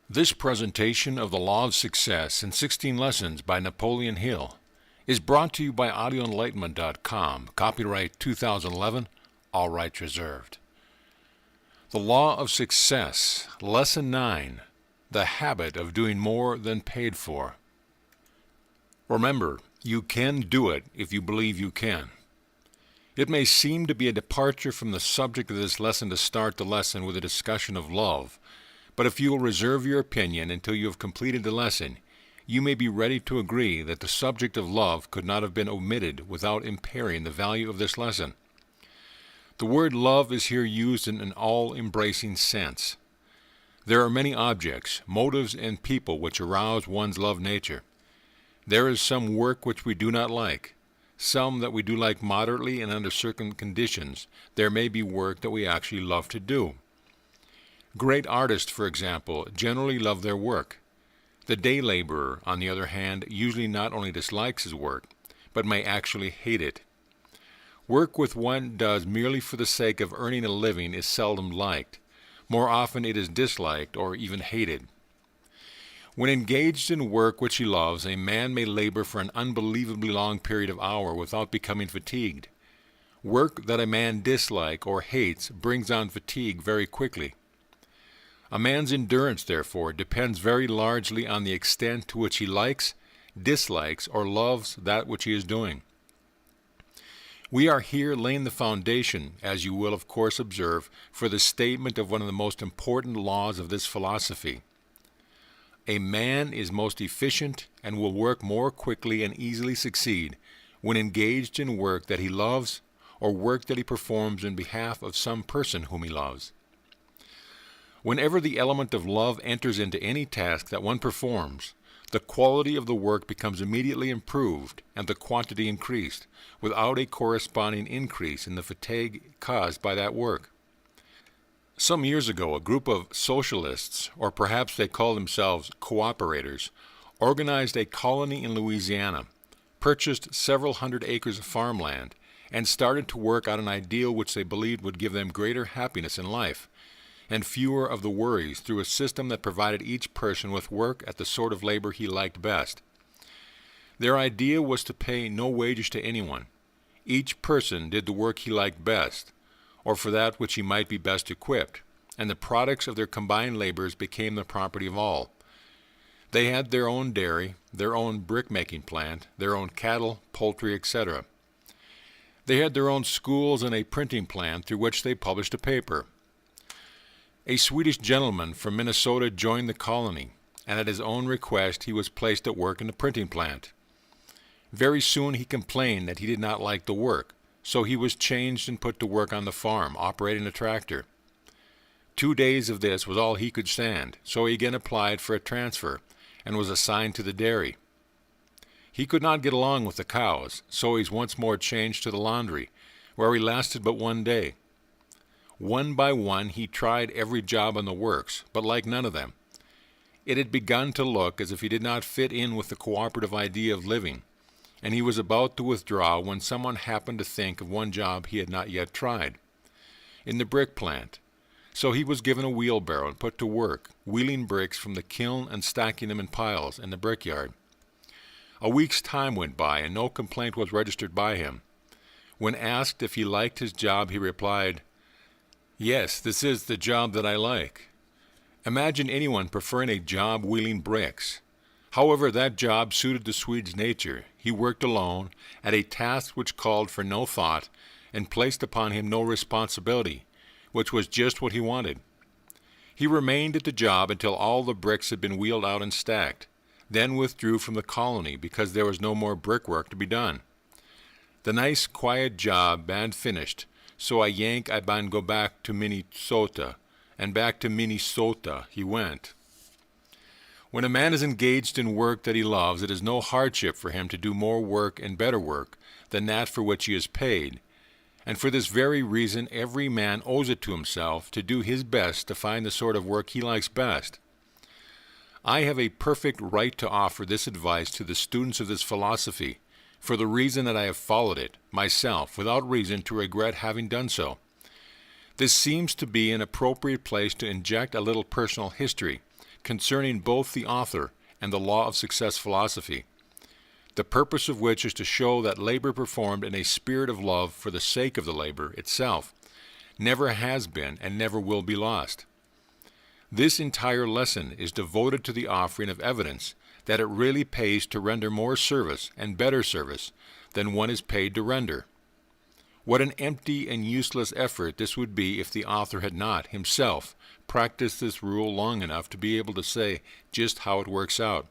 This presentation of the Law of Success in 16 Lessons by Napoleon Hill is brought to you by audioenlightenment.com. Copyright 2011, all rights reserved. The Law of Success, Lesson 9, the habit of doing more than paid for. Remember, you can do it if you believe you can. It may seem to be a departure from the subject of this lesson to start the lesson with a discussion of love, but if you will reserve your opinion until you have completed the lesson, you may be ready to agree that the subject of love could not have been omitted without impairing the value of this lesson. The word love is here used in an all-embracing sense. There are many objects, motives, and people which arouse one's love nature. There is some work which we do not like, some that we do like moderately and under certain conditions. There may be work that we actually love to do. Great artists, for example, generally love their work. The day laborer, on the other hand, usually not only dislikes his work, but may actually hate it. Work which one does merely for the sake of earning a living is seldom liked. More often it is disliked or even hated. When engaged in work which he loves, a man may labor for an unbelievably long period of hours without becoming fatigued. Work that a man dislikes or hates brings on fatigue very quickly. A man's endurance, therefore, depends very largely on the extent to which he likes, dislikes, or loves that which he is doing. We are here laying the foundation, as you will of course observe, for the statement of one of the most important laws of this philosophy. A man is most efficient and will work more quickly and easily succeed when engaged in work that he loves or work that he performs in behalf of some person whom he loves. Whenever the element of love enters into any task that one performs, the quality of the work becomes immediately improved and the quantity increased, without a corresponding increase in the fatigue caused by that work. Some years ago, a group of socialists, or perhaps they called themselves cooperators, organized a colony in Louisiana, purchased several hundred acres of farmland, and started to work out an ideal which they believed would give them greater happiness in life, and fewer of the worries, through a system that provided each person with work at the sort of labor he liked best. Their idea was to pay no wages to anyone. Each person did the work he liked best, or for that which he might be best equipped, and the products of their combined labors became the property of all. They had their own dairy, their own brick-making plant, their own cattle, poultry, etc. They had their own schools and a printing plant through which they published a paper. A Swedish gentleman from Minnesota joined the colony, and at his own request he was placed at work in the printing plant. Very soon he complained that he did not like the work, so he was changed and put to work on the farm, operating a tractor. 2 days of this was all he could stand, so he again applied for a transfer, and was assigned to the dairy. He could not get along with the cows, so he was once more changed to the laundry, where he lasted but 1 day. One by one he tried every job on the works, but liked none of them. It had begun to look as if he did not fit in with the cooperative idea of living, and he was about to withdraw when someone happened to think of one job he had not yet tried, in the brick plant. So he was given a wheelbarrow and put to work, wheeling bricks from the kiln and stacking them in piles in the brickyard. A week's time went by, and no complaint was registered by him. When asked if he liked his job, he replied, "Yes, this is the job that I like." Imagine anyone preferring a job wheeling bricks. However, that job suited the Swede's nature. He worked alone, at a task which called for no thought, and placed upon him no responsibility, which was just what he wanted. He remained at the job until all the bricks had been wheeled out and stacked, then withdrew from the colony because there was no more brickwork to be done. The nice, quiet job bad finished, so I ban go back to Minnesota, and back to Minnesota he went. When a man is engaged in work that he loves, it is no hardship for him to do more work and better work than that for which he is paid, and for this very reason every man owes it to himself to do his best to find the sort of work he likes best. I have a perfect right to offer this advice to the students of this philosophy, for the reason that I have followed it, myself, without reason to regret having done so. This seems to be an appropriate place to inject a little personal history, concerning both the author and the law of success philosophy, the purpose of which is to show that labor performed in a spirit of love for the sake of the labor itself never has been and never will be lost. This entire lesson is devoted to the offering of evidence that it really pays to render more service and better service than one is paid to render. What an empty and useless effort this would be if the author had not, himself, practiced this rule long enough to be able to say just how it works out.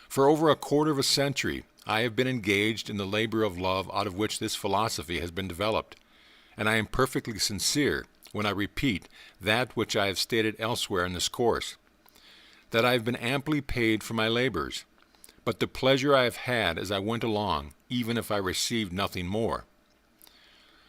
For over a quarter of a century, I have been engaged in the labor of love out of which this philosophy has been developed, and I am perfectly sincere when I repeat that which I have stated elsewhere in this course, that I have been amply paid for my labors, but the pleasure I have had as I went along, even if I received nothing more.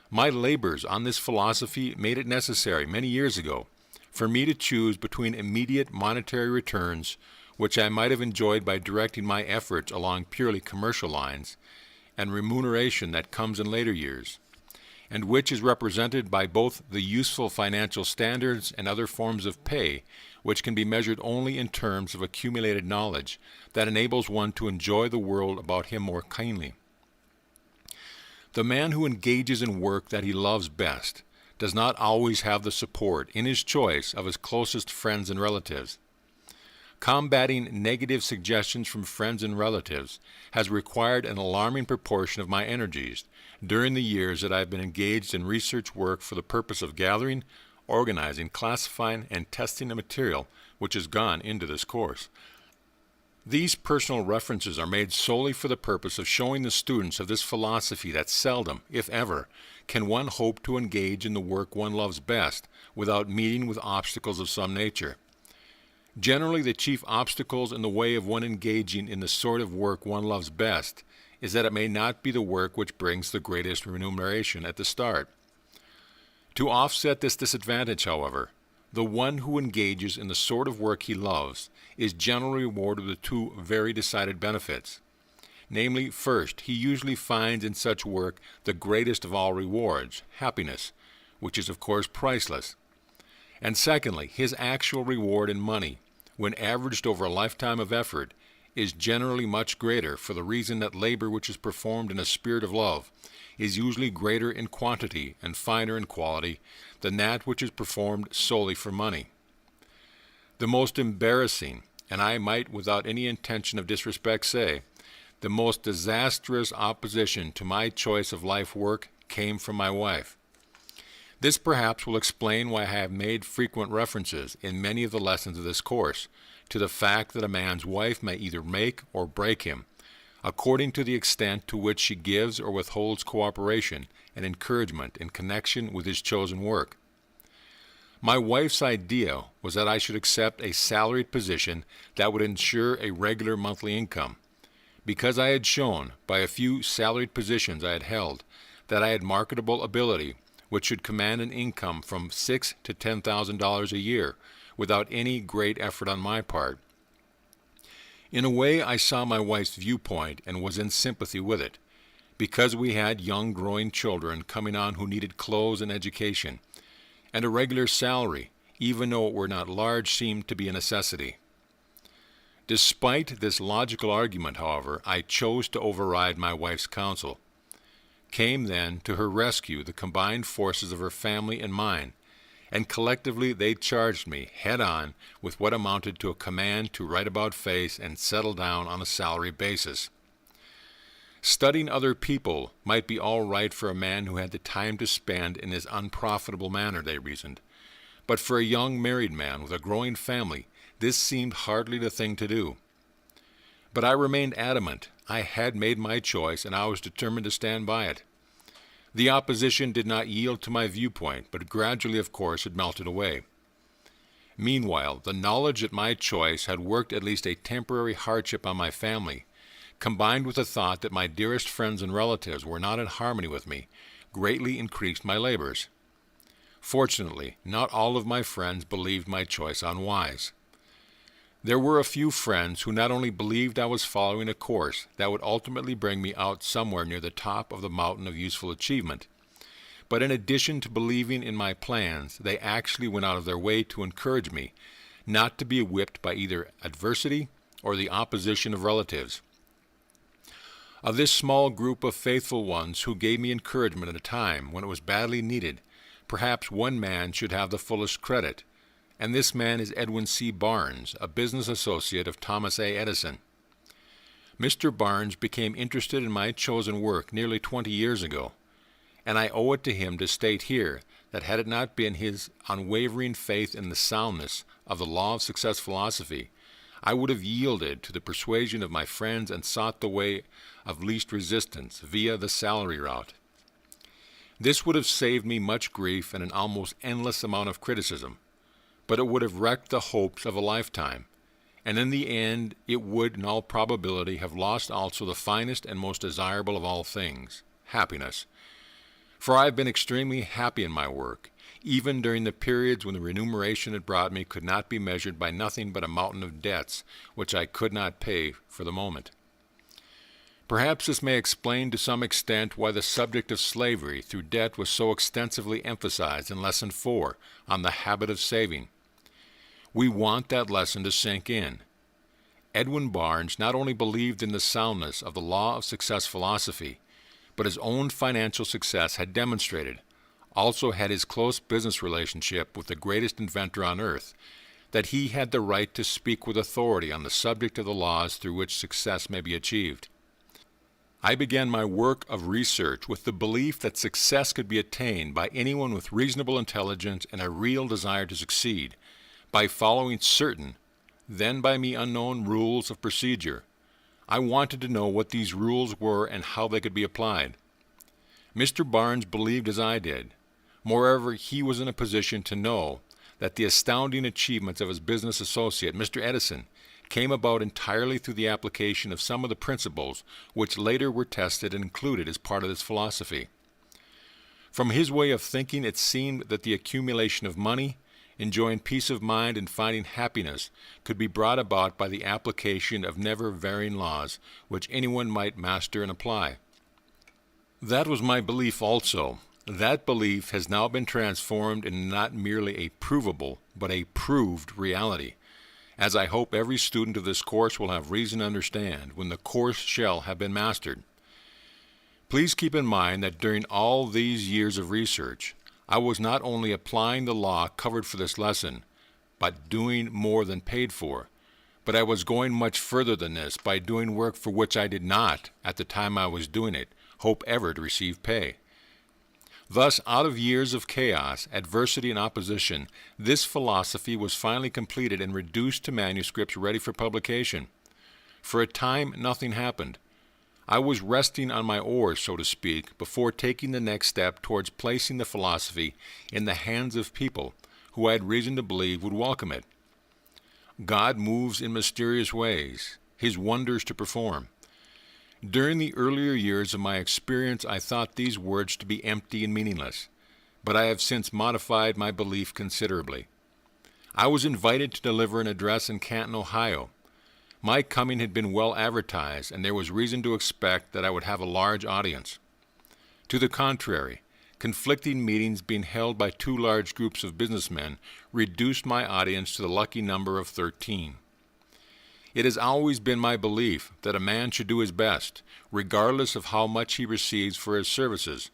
My labors on this philosophy made it necessary many years ago for me to choose between immediate monetary returns, which I might have enjoyed by directing my efforts along purely commercial lines, and remuneration that comes in later years, and which is represented by both the useful financial standards and other forms of pay, which can be measured only in terms of accumulated knowledge that enables one to enjoy the world about him more keenly. The man who engages in work that he loves best does not always have the support in his choice of his closest friends and relatives. Combating negative suggestions from friends and relatives has required an alarming proportion of my energies during the years that I have been engaged in research work for the purpose of gathering, organizing, classifying, and testing the material which has gone into this course. These personal references are made solely for the purpose of showing the students of this philosophy that seldom, if ever, can one hope to engage in the work one loves best without meeting with obstacles of some nature. Generally, the chief obstacles in the way of one engaging in the sort of work one loves best is that it may not be the work which brings the greatest remuneration at the start. To offset this disadvantage, however, the one who engages in the sort of work he loves is generally rewarded with two very decided benefits. Namely, first, he usually finds in such work the greatest of all rewards, happiness, which is of course priceless. And secondly, his actual reward in money, when averaged over a lifetime of effort, is generally much greater for the reason that labor which is performed in a spirit of love is usually greater in quantity and finer in quality than that which is performed solely for money. The most embarrassing, and I might without any intention of disrespect say, the most disastrous opposition to my choice of life work came from my wife. This perhaps will explain why I have made frequent references in many of the lessons of this course to the fact that a man's wife may either make or break him, according to the extent to which she gives or withholds cooperation and encouragement in connection with his chosen work. My wife's idea was that I should accept a salaried position that would ensure a regular monthly income, because I had shown, by a few salaried positions I had held, that I had marketable ability which should command an income from $6,000 to $10,000 a year without any great effort on my part. In a way, I saw my wife's viewpoint and was in sympathy with it, because we had young growing children coming on who needed clothes and education, and a regular salary, even though it were not large, seemed to be a necessity. Despite this logical argument, however, I chose to override my wife's counsel. Came then to her rescue the combined forces of her family and mine, and collectively they charged me head-on with what amounted to a command to right about face and settle down on a salary basis. Studying other people might be all right for a man who had the time to spend in his unprofitable manner, they reasoned, but for a young married man with a growing family, this seemed hardly the thing to do. But I remained adamant. I had made my choice, and I was determined to stand by it. The opposition did not yield to my viewpoint, but gradually, of course, it melted away. Meanwhile, the knowledge that my choice had worked at least a temporary hardship on my family, combined with the thought that my dearest friends and relatives were not in harmony with me, greatly increased my labors. Fortunately, not all of my friends believed my choice unwise. There were a few friends who not only believed I was following a course that would ultimately bring me out somewhere near the top of the mountain of useful achievement, but in addition to believing in my plans, they actually went out of their way to encourage me, not to be whipped by either adversity or the opposition of relatives. Of this small group of faithful ones who gave me encouragement at a time when it was badly needed, perhaps one man should have the fullest credit, and this man is Edwin C. Barnes, a business associate of Thomas A. Edison. Mr. Barnes became interested in my chosen work nearly 20 years ago, and I owe it to him to state here that had it not been his unwavering faith in the soundness of the law of success philosophy, I would have yielded to the persuasion of my friends and sought the way of least resistance via the salary route. This would have saved me much grief and an almost endless amount of criticism, but it would have wrecked the hopes of a lifetime, and in the end it would in all probability have lost also the finest and most desirable of all things, happiness. For I have been extremely happy in my work, even during the periods when the remuneration it brought me could not be measured by nothing but a mountain of debts which I could not pay for the moment. Perhaps this may explain to some extent why the subject of slavery through debt was so extensively emphasized in Lesson 4 on the habit of saving. We want that lesson to sink in. Edwin Barnes not only believed in the soundness of the law of success philosophy, but his own financial success had demonstrated, also had his close business relationship with the greatest inventor on earth, that he had the right to speak with authority on the subject of the laws through which success may be achieved. I began my work of research with the belief that success could be attained by anyone with reasonable intelligence and a real desire to succeed, by following certain, then by me unknown, rules of procedure. I wanted to know what these rules were and how they could be applied. Mr. Barnes believed as I did. Moreover, he was in a position to know that the astounding achievements of his business associate, Mr. Edison, came about entirely through the application of some of the principles which later were tested and included as part of this philosophy. From his way of thinking, it seemed that the accumulation of money, enjoying peace of mind, and finding happiness could be brought about by the application of never-varying laws which anyone might master and apply. That was my belief also. That belief has now been transformed into not merely a provable, but a proved reality, as I hope every student of this course will have reason to understand when the course shall have been mastered. Please keep in mind that during all these years of research, I was not only applying the law covered for this lesson, but doing more than paid for, but I was going much further than this by doing work for which I did not, at the time I was doing it, hope ever to receive pay. Thus, out of years of chaos, adversity, and opposition, this philosophy was finally completed and reduced to manuscripts ready for publication. For a time, nothing happened. I was resting on my oars, so to speak, before taking the next step towards placing the philosophy in the hands of people who I had reason to believe would welcome it. God moves in mysterious ways, His wonders to perform. During the earlier years of my experience, I thought these words to be empty and meaningless, but I have since modified my belief considerably. I was invited to deliver an address in Canton, Ohio. My coming had been well advertised, and there was reason to expect that I would have a large audience. To the contrary, conflicting meetings being held by two large groups of businessmen reduced my audience to the lucky number of 13. It has always been my belief that a man should do his best, regardless of how much he receives for his services,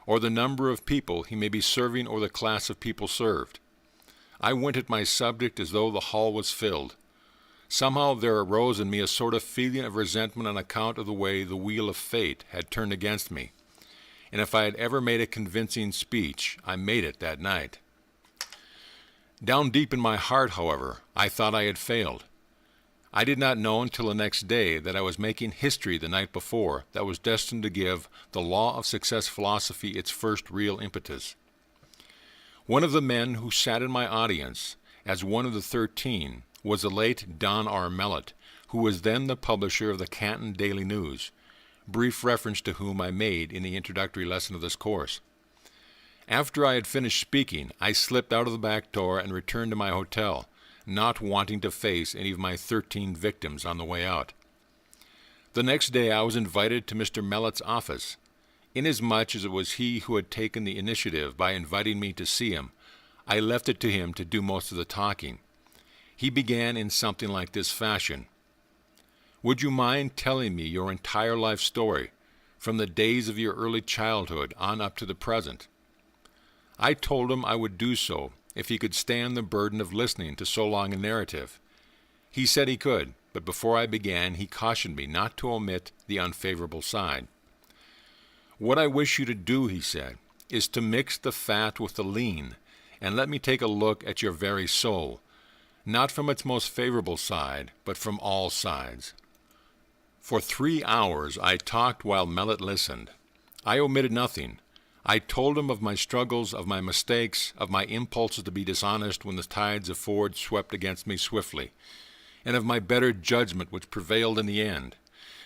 or the number of people he may be serving or the class of people served. I went at my subject as though the hall was filled. Somehow there arose in me a sort of feeling of resentment on account of the way the wheel of fate had turned against me, and if I had ever made a convincing speech, I made it that night. Down deep in my heart, however, I thought I had failed. I did not know until the next day that I was making history the night before that was destined to give the law of success philosophy its first real impetus. One of the men who sat in my audience, as one of the 13, was the late Don R. Mellett, who was then the publisher of the Canton Daily News, brief reference to whom I made in the introductory lesson of this course. After I had finished speaking, I slipped out of the back door and returned to my hotel, not wanting to face any of my 13 victims on the way out. The next day I was invited to Mr. Mellett's office. Inasmuch as it was he who had taken the initiative by inviting me to see him, I left it to him to do most of the talking. He began in something like this fashion. Would you mind telling me your entire life story, from the days of your early childhood on up to the present? I told him I would do so if he could stand the burden of listening to so long a narrative. He said he could, but before I began, he cautioned me not to omit the unfavorable side. What I wish you to do, he said, is to mix the fat with the lean, and let me take a look at your very soul, not from its most favorable side, but from all sides. For 3 hours I talked while Mellett listened. I omitted nothing. I told him of my struggles, of my mistakes, of my impulses to be dishonest when the tides of Ford swept against me swiftly, and of my better judgment which prevailed in the end,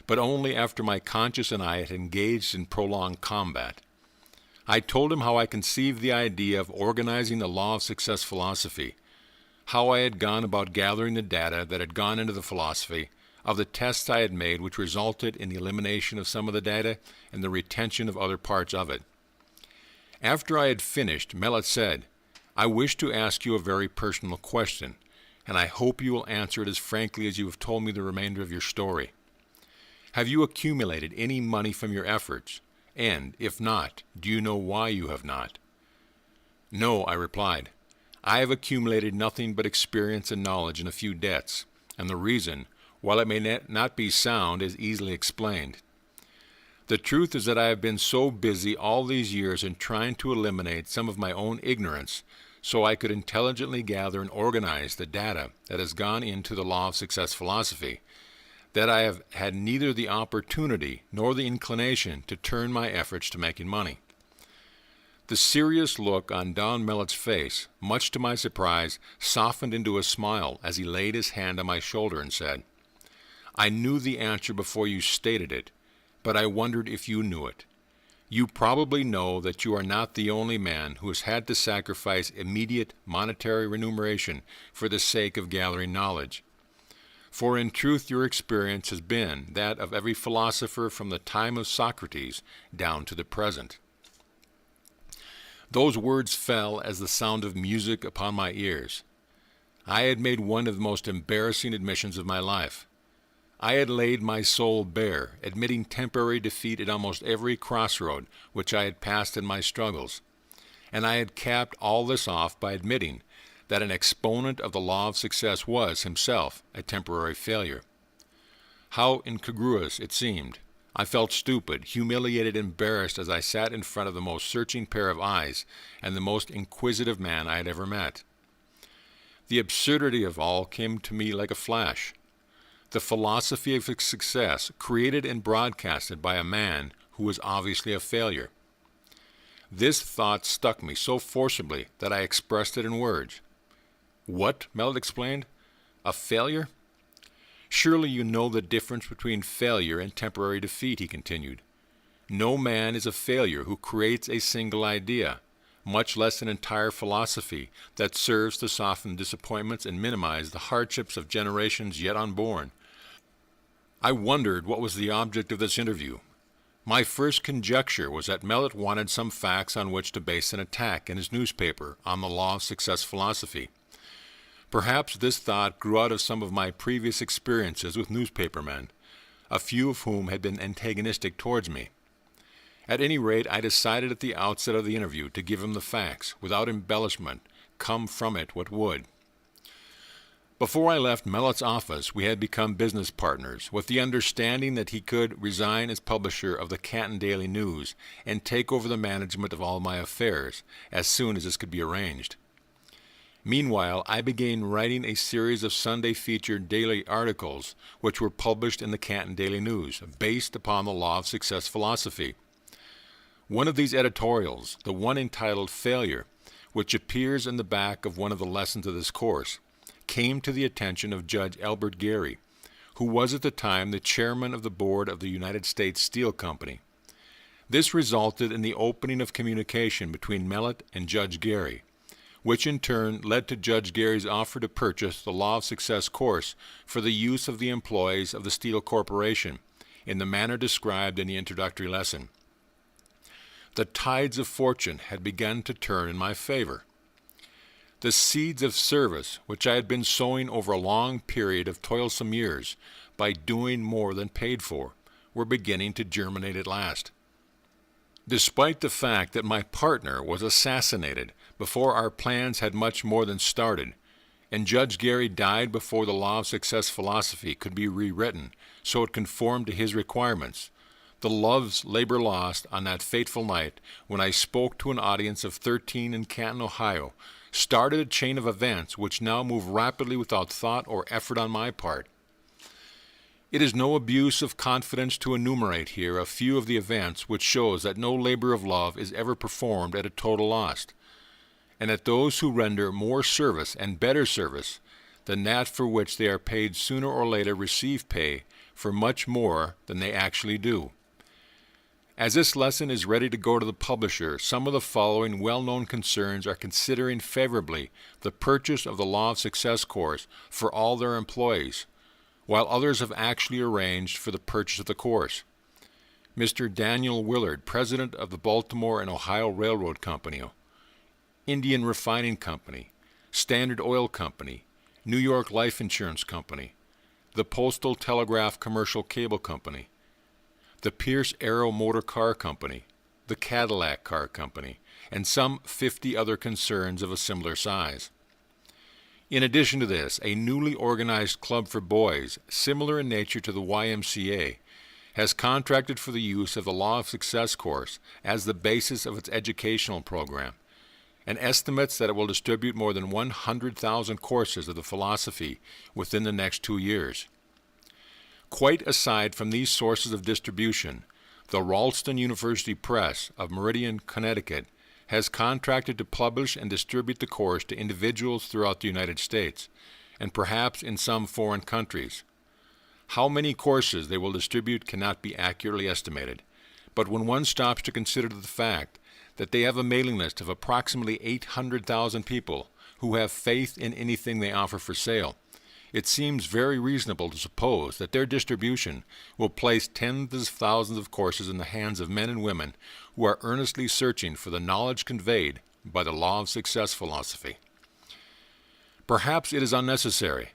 but only after my conscience and I had engaged in prolonged combat. I told him how I conceived the idea of organizing the law of success philosophy, how I had gone about gathering the data that had gone into the philosophy, of the tests I had made which resulted in the elimination of some of the data and the retention of other parts of it. After I had finished, Mellett said, I wish to ask you a very personal question, and I hope you will answer it as frankly as you have told me the remainder of your story. Have you accumulated any money from your efforts? And, if not, do you know why you have not? No, I replied. I have accumulated nothing but experience and knowledge and a few debts, and the reason, while it may not be sound, is easily explained. The truth is that I have been so busy all these years in trying to eliminate some of my own ignorance so I could intelligently gather and organize the data that has gone into the law of success philosophy, that I have had neither the opportunity nor the inclination to turn my efforts to making money. The serious look on Don Mellett's face, much to my surprise, softened into a smile as he laid his hand on my shoulder and said, I knew the answer before you stated it, but I wondered if you knew it. You probably know that you are not the only man who has had to sacrifice immediate monetary remuneration for the sake of gathering knowledge. For in truth your experience has been that of every philosopher from the time of Socrates down to the present. Those words fell as the sound of music upon my ears. I had made one of the most embarrassing admissions of my life. I had laid my soul bare, admitting temporary defeat at almost every crossroad which I had passed in my struggles, and I had capped all this off by admitting that an exponent of the law of success was himself a temporary failure. How incongruous it seemed. I felt stupid, humiliated, embarrassed as I sat in front of the most searching pair of eyes and the most inquisitive man I had ever met. The absurdity of all came to me like a flash. The philosophy of success created and broadcasted by a man who was obviously a failure. This thought stuck me so forcibly that I expressed it in words. What? Mellett explained. A failure? Surely you know the difference between failure and temporary defeat, he continued. No man is a failure who creates a single idea, much less an entire philosophy that serves to soften disappointments and minimize the hardships of generations yet unborn. I wondered what was the object of this interview. My first conjecture was that Mellett wanted some facts on which to base an attack in his newspaper on the law of success philosophy. Perhaps this thought grew out of some of my previous experiences with newspapermen, a few of whom had been antagonistic towards me. At any rate, I decided at the outset of the interview to give him the facts, without embellishment, come from it what would. Before I left Mellett's office, we had become business partners, with the understanding that he could resign as publisher of the Canton Daily News and take over the management of all my affairs as soon as this could be arranged. Meanwhile, I began writing a series of Sunday-featured daily articles which were published in the Canton Daily News, based upon the law of success philosophy. One of these editorials, the one entitled Failure, which appears in the back of one of the lessons of this course, came to the attention of Judge Albert Gary, who was at the time the chairman of the board of the United States Steel Company. This resulted in the opening of communication between Mellett and Judge Gary, which in turn led to Judge Gary's offer to purchase the Law of Success course for the use of the employees of the Steel Corporation in the manner described in the introductory lesson. The tides of fortune had begun to turn in my favor. The seeds of service, which I had been sowing over a long period of toilsome years by doing more than paid for, were beginning to germinate at last. Despite the fact that my partner was assassinated before our plans had much more than started, and Judge Gary died before the Law of Success philosophy could be rewritten so it conformed to his requirements, the love's labor lost on that fateful night when I spoke to an audience of 13 in Canton, Ohio, started a chain of events which now move rapidly without thought or effort on my part. It is no abuse of confidence to enumerate here a few of the events which shows that no labor of love is ever performed at a total loss, and that those who render more service and better service than that for which they are paid sooner or later receive pay for much more than they actually do. As this lesson is ready to go to the publisher, some of the following well-known concerns are considering favorably the purchase of the Law of Success course for all their employees, while others have actually arranged for the purchase of the course. Mr. Daniel Willard, president of the Baltimore and Ohio Railroad Company, Indian Refining Company, Standard Oil Company, New York Life Insurance Company, the Postal Telegraph Commercial Cable Company, the Pierce Arrow Motor Car Company, the Cadillac Car Company, and some 50 other concerns of a similar size. In addition to this, a newly organized club for boys, similar in nature to the YMCA, has contracted for the use of the Law of Success course as the basis of its educational program, and estimates that it will distribute more than 100,000 courses of the philosophy within the next 2 years. Quite aside from these sources of distribution, the Ralston University Press of Meridian, Connecticut, has contracted to publish and distribute the course to individuals throughout the United States, and perhaps in some foreign countries. How many courses they will distribute cannot be accurately estimated, but when one stops to consider the fact that they have a mailing list of approximately 800,000 people who have faith in anything they offer for sale, it seems very reasonable to suppose that their distribution will place tens of thousands of courses in the hands of men and women who are earnestly searching for the knowledge conveyed by the Law of Success philosophy. Perhaps it is unnecessary,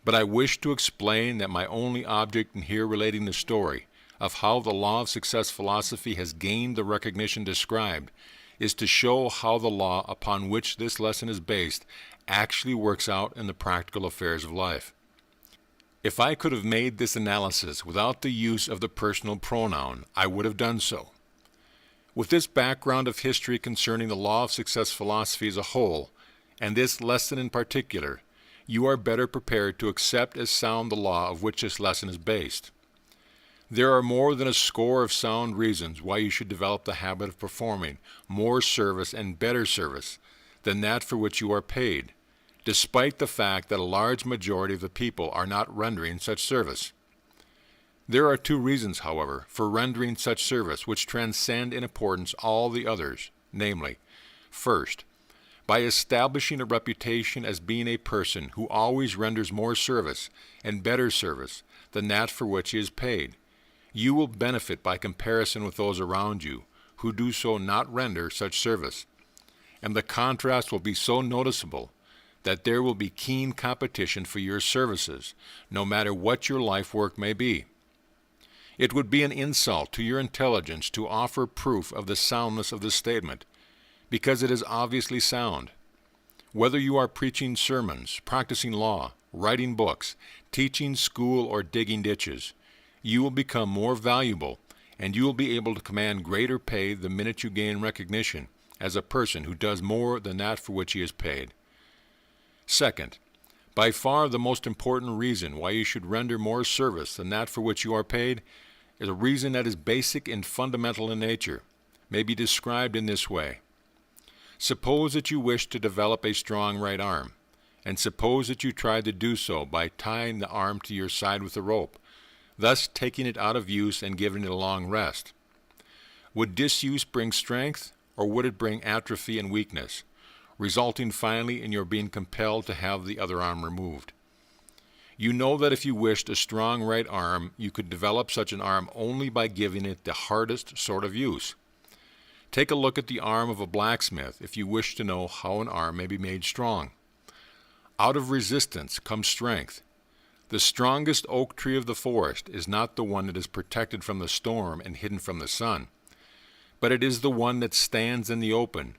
but I wish to explain that my only object in here relating the story of how the Law of Success philosophy has gained the recognition described is to show how the law upon which this lesson is based actually works out in the practical affairs of life. If I could have made this analysis without the use of the personal pronoun, I would have done so. With this background of history concerning the Law of Success philosophy as a whole, and this lesson in particular, you are better prepared to accept as sound the law of which this lesson is based. There are more than a score of sound reasons why you should develop the habit of performing more service and better service than that for which you are paid, despite the fact that a large majority of the people are not rendering such service. There are 2 reasons, however, for rendering such service which transcend in importance all the others, namely, first, by establishing a reputation as being a person who always renders more service and better service than that for which he is paid, you will benefit by comparison with those around you who do so not render such service, and the contrast will be so noticeable that there will be keen competition for your services, no matter what your life work may be. It would be an insult to your intelligence to offer proof of the soundness of this statement, because it is obviously sound. Whether you are preaching sermons, practicing law, writing books, teaching school, or digging ditches, you will become more valuable, and you will be able to command greater pay the minute you gain recognition as a person who does more than that for which he is paid. Second, by far the most important reason why you should render more service than that for which you are paid is a reason that is basic and fundamental in nature, may be described in this way. Suppose that you wish to develop a strong right arm, and suppose that you try to do so by tying the arm to your side with a rope, thus taking it out of use and giving it a long rest. Would disuse bring strength, or would it bring atrophy and weakness, resulting finally in your being compelled to have the other arm removed? You know that if you wished a strong right arm, you could develop such an arm only by giving it the hardest sort of use. Take a look at the arm of a blacksmith if you wish to know how an arm may be made strong. Out of resistance comes strength. The strongest oak tree of the forest is not the one that is protected from the storm and hidden from the sun, but it is the one that stands in the open,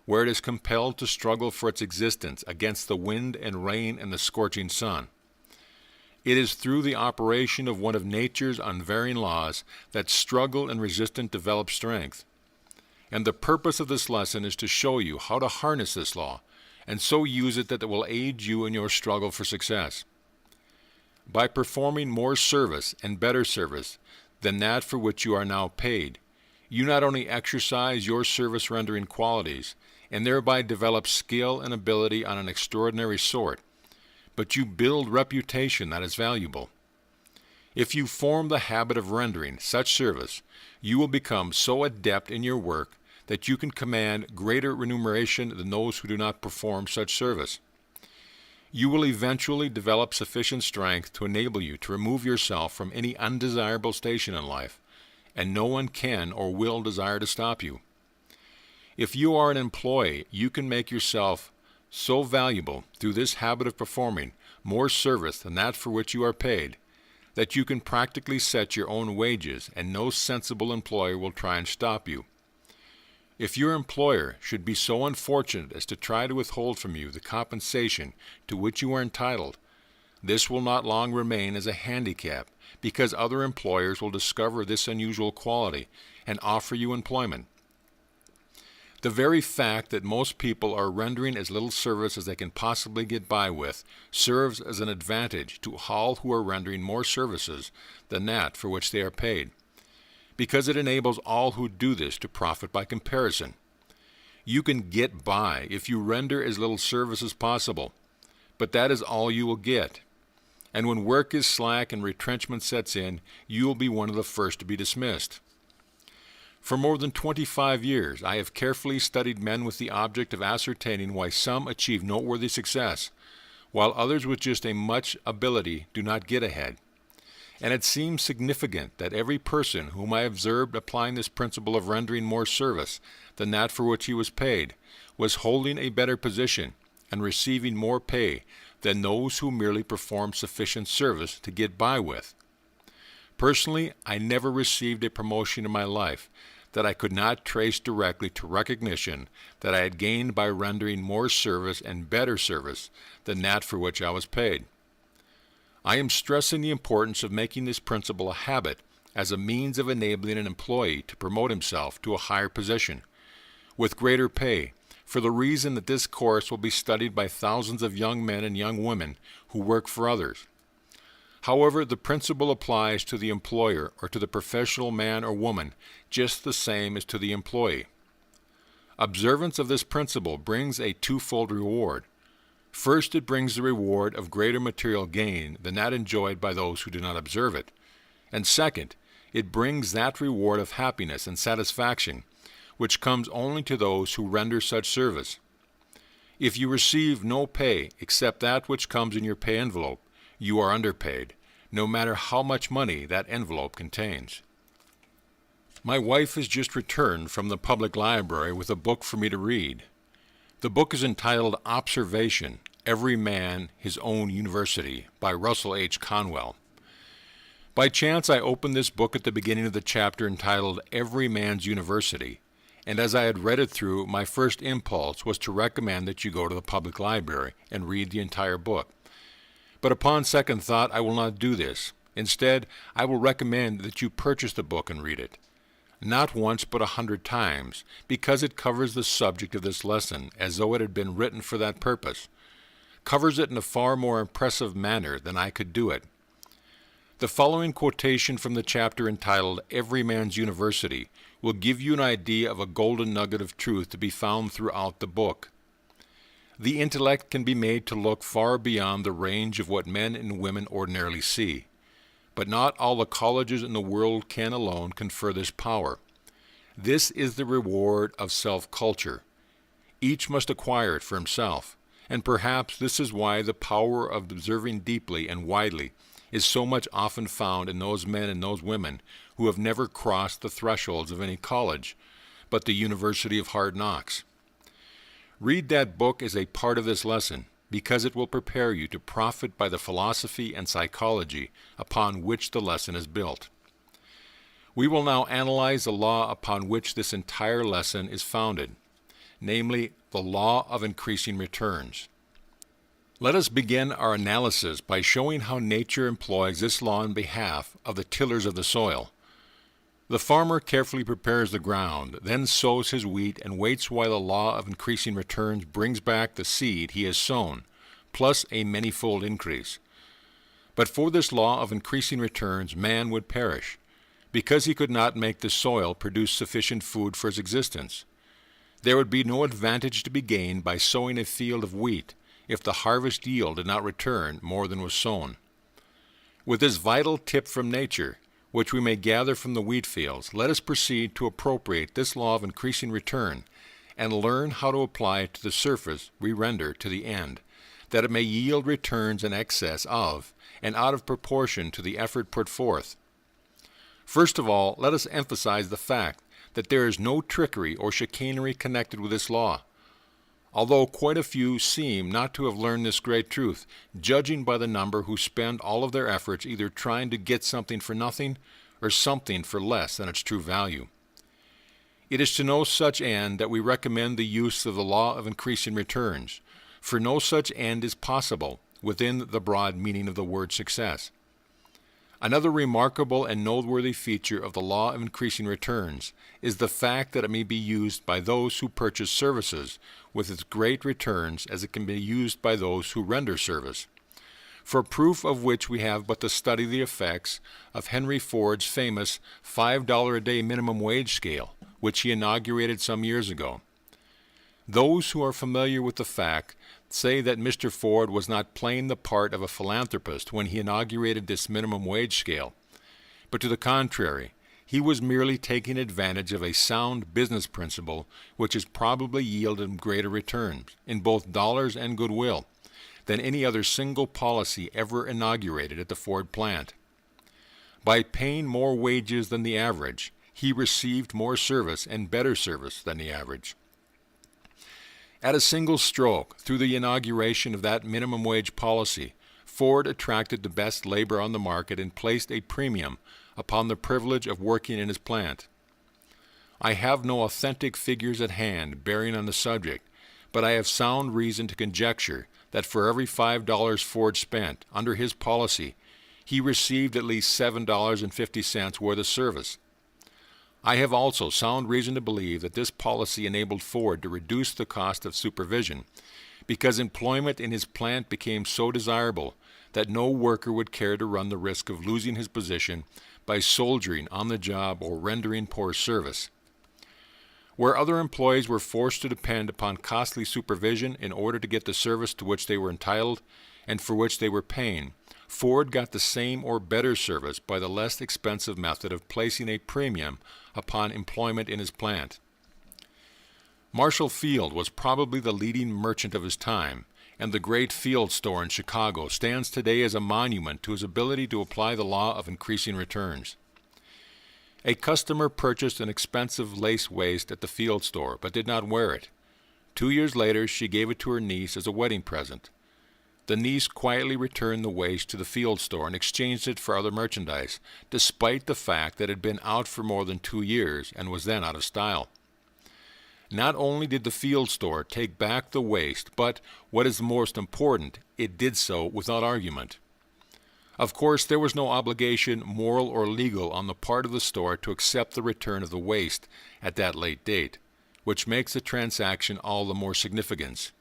where it is compelled to struggle for its existence against the wind and rain and the scorching sun. It is through the operation of one of nature's unvarying laws that struggle and resistance develop strength. And the purpose of this lesson is to show you how to harness this law, and so use it that it will aid you in your struggle for success. By performing more service and better service than that for which you are now paid, you not only exercise your service-rendering qualities, and thereby develop skill and ability on an extraordinary sort, but you build reputation that is valuable. If you form the habit of rendering such service, you will become so adept in your work that you can command greater remuneration than those who do not perform such service. You will eventually develop sufficient strength to enable you to remove yourself from any undesirable station in life, and no one can or will desire to stop you. If you are an employee, you can make yourself so valuable through this habit of performing more service than that for which you are paid, that you can practically set your own wages, and no sensible employer will try and stop you. If your employer should be so unfortunate as to try to withhold from you the compensation to which you are entitled, this will not long remain as a handicap, because other employers will discover this unusual quality and offer you employment. The very fact that most people are rendering as little service as they can possibly get by with serves as an advantage to all who are rendering more services than that for which they are paid, because it enables all who do this to profit by comparison. You can get by if you render as little service as possible, but that is all you will get. And when work is slack and retrenchment sets in, you will be one of the first to be dismissed. For more than 25 years, I have carefully studied men with the object of ascertaining why some achieve noteworthy success, while others with just as much ability do not get ahead. And it seems significant that every person whom I observed applying this principle of rendering more service than that for which he was paid was holding a better position and receiving more pay than those who merely performed sufficient service to get by with. Personally, I never received a promotion in my life that I could not trace directly to recognition that I had gained by rendering more service and better service than that for which I was paid. I am stressing the importance of making this principle a habit as a means of enabling an employee to promote himself to a higher position, with greater pay, for the reason that this course will be studied by thousands of young men and young women who work for others. However, the principle applies to the employer or to the professional man or woman just the same as to the employee. Observance of this principle brings a twofold reward. First, it brings the reward of greater material gain than that enjoyed by those who do not observe it. And second, it brings that reward of happiness and satisfaction, which comes only to those who render such service. If you receive no pay except that which comes in your pay envelope, you are underpaid, no matter how much money that envelope contains. My wife has just returned from the public library with a book for me to read. The book is entitled Observation, Every Man His Own University by Russell H. Conwell. By chance, I opened this book at the beginning of the chapter entitled Every Man's University, and as I had read it through, my first impulse was to recommend that you go to the public library and read the entire book. But upon second thought, I will not do this. Instead, I will recommend that you purchase the book and read it. Not once, but 100 times, because it covers the subject of this lesson as though it had been written for that purpose. Covers it in a far more impressive manner than I could do it. The following quotation from the chapter entitled Every Man's University will give you an idea of a golden nugget of truth to be found throughout the book. The intellect can be made to look far beyond the range of what men and women ordinarily see, but not all the colleges in the world can alone confer this power. This is the reward of self-culture. Each must acquire it for himself, and perhaps this is why the power of observing deeply and widely is so much often found in those men and those women who have never crossed the thresholds of any college, but the University of Hard Knocks. Read that book as a part of this lesson, because it will prepare you to profit by the philosophy and psychology upon which the lesson is built. We will now analyze the law upon which this entire lesson is founded, namely the law of increasing returns. Let us begin our analysis by showing how nature employs this law on behalf of the tillers of the soil. The farmer carefully prepares the ground, then sows his wheat and waits while the law of increasing returns brings back the seed he has sown, plus a manyfold increase. But for this law of increasing returns man would perish, because he could not make the soil produce sufficient food for his existence. There would be no advantage to be gained by sowing a field of wheat if the harvest yield did not return more than was sown. With this vital tip from nature, which we may gather from the wheat fields, let us proceed to appropriate this law of increasing return and learn how to apply it to the surface we render to the end, that it may yield returns in excess of and out of proportion to the effort put forth. First of all, let us emphasize the fact that there is no trickery or chicanery connected with this law. Although quite a few seem not to have learned this great truth, judging by the number who spend all of their efforts either trying to get something for nothing or something for less than its true value. It is to no such end that we recommend the use of the law of increasing returns, for no such end is possible within the broad meaning of the word success. Another remarkable and noteworthy feature of the law of increasing returns is the fact that it may be used by those who purchase services with as great returns as it can be used by those who render service. For proof of which we have but to study the effects of Henry Ford's famous $5 a day minimum wage scale, which he inaugurated some years ago. Those who are familiar with the fact say that Mr. Ford was not playing the part of a philanthropist when he inaugurated this minimum wage scale, but to the contrary, he was merely taking advantage of a sound business principle which has probably yielded him greater returns, in both dollars and goodwill, than any other single policy ever inaugurated at the Ford plant. By paying more wages than the average, he received more service and better service than the average. At a single stroke, through the inauguration of that minimum wage policy, Ford attracted the best labor on the market and placed a premium upon the privilege of working in his plant. I have no authentic figures at hand bearing on the subject, but I have sound reason to conjecture that for every $5 Ford spent under his policy, he received at least $7.50 worth of service. I have also sound reason to believe that this policy enabled Ford to reduce the cost of supervision, because employment in his plant became so desirable that no worker would care to run the risk of losing his position by soldiering on the job or rendering poor service. Where other employees were forced to depend upon costly supervision in order to get the service to which they were entitled and for which they were paying, Ford got the same or better service by the less expensive method of placing a premium upon employment in his plant. Marshall Field was probably the leading merchant of his time, and the great Field store in Chicago stands today as a monument to his ability to apply the law of increasing returns. A customer purchased an expensive lace waist at the Field store, but did not wear it. 2 years later, she gave it to her niece as a wedding present. The niece quietly returned the waist to the Field store and exchanged it for other merchandise, despite the fact that it had been out for more than 2 years and was then out of style. Not only did the Field store take back the waist, but, what is most important, it did so without argument. Of course, there was no obligation, moral or legal, on the part of the store to accept the return of the waist at that late date, which makes the transaction all the more significant.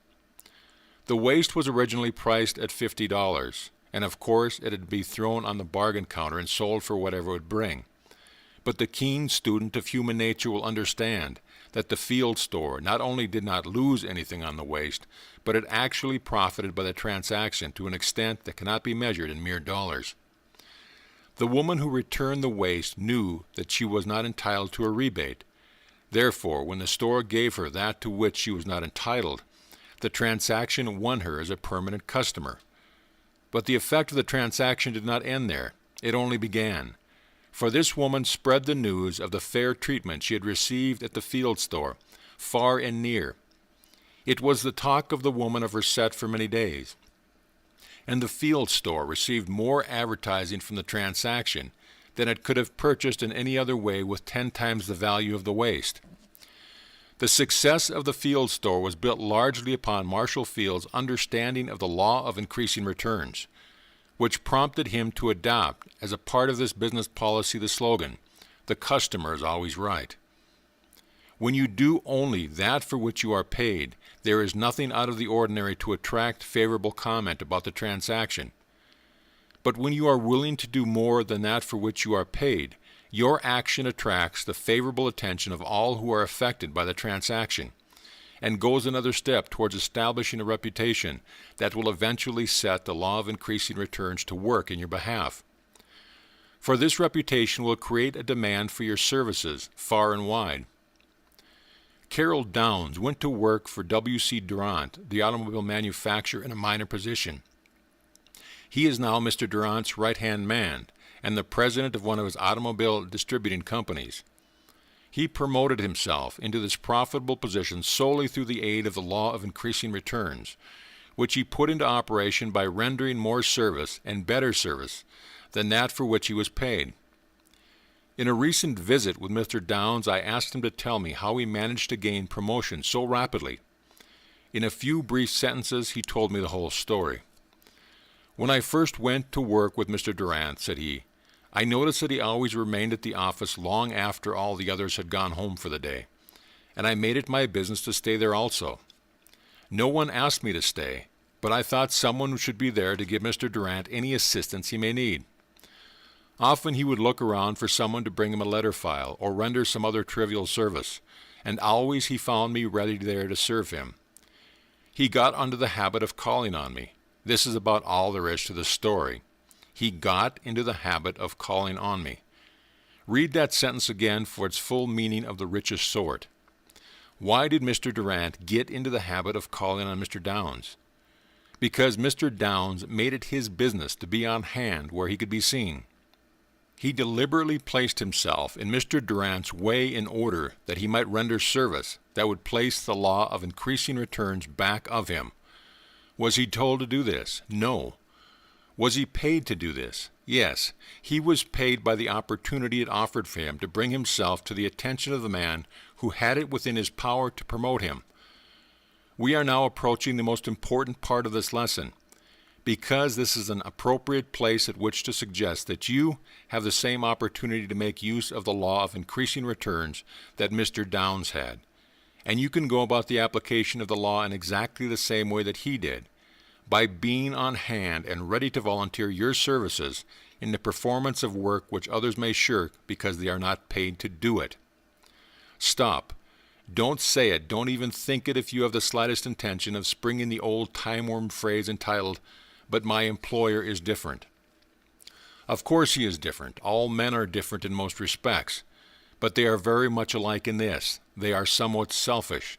The waist was originally priced at $50, and of course it had to be thrown on the bargain counter and sold for whatever it would bring. But the keen student of human nature will understand that the Field store not only did not lose anything on the waist, but it actually profited by the transaction to an extent that cannot be measured in mere dollars. The woman who returned the waist knew that she was not entitled to a rebate. Therefore, when the store gave her that to which she was not entitled, the transaction won her as a permanent customer. But the effect of the transaction did not end there. It only began. For this woman spread the news of the fair treatment she had received at the field store, far and near. It was the talk of the woman of her set for many days. And the field store received more advertising from the transaction than it could have purchased in any other way with 10 times the value of the waste. The success of the field store was built largely upon Marshall Field's understanding of the law of increasing returns, which prompted him to adopt, as a part of this business policy, the slogan, "The customer is always right." When you do only that for which you are paid, there is nothing out of the ordinary to attract favorable comment about the transaction. But when you are willing to do more than that for which you are paid, your action attracts the favorable attention of all who are affected by the transaction, and goes another step towards establishing a reputation that will eventually set the law of increasing returns to work in your behalf. For this reputation will create a demand for your services far and wide. Carroll Downs went to work for W.C. Durant, the automobile manufacturer, in a minor position. He is now Mr. Durant's right-hand man and the president of one of his automobile distributing companies. He promoted himself into this profitable position solely through the aid of the law of increasing returns, which he put into operation by rendering more service and better service than that for which he was paid. In a recent visit with Mr. Downs, I asked him to tell me how he managed to gain promotion so rapidly. In a few brief sentences, he told me the whole story. "When I first went to work with Mr. Durant," said he, "I noticed that he always remained at the office long after all the others had gone home for the day, and I made it my business to stay there also. No one asked me to stay, but I thought someone should be there to give Mr. Durant any assistance he may need. Often he would look around for someone to bring him a letter file or render some other trivial service, and always he found me ready there to serve him. He got into the habit of calling on me. This is about all there is to the story. He got into the habit of calling on me." Read that sentence again for its full meaning of the richest sort. Why did Mr. Durant get into the habit of calling on Mr. Downs? Because Mr. Downs made it his business to be on hand where he could be seen. He deliberately placed himself in Mr. Durant's way in order that he might render service that would place the law of increasing returns back of him. Was he told to do this? No. Was he paid to do this? Yes. He was paid by the opportunity it offered for him to bring himself to the attention of the man who had it within his power to promote him. We are now approaching the most important part of this lesson, because this is an appropriate place at which to suggest that you have the same opportunity to make use of the law of increasing returns that Mr. Downs had. And you can go about the application of the law in exactly the same way that he did, by being on hand and ready to volunteer your services in the performance of work which others may shirk because they are not paid to do it. Stop. Don't say it, don't even think it if you have the slightest intention of springing the old time-worn phrase entitled, "But my employer is different." Of course he is different. All men are different in most respects. But they are very much alike in this: they are somewhat selfish.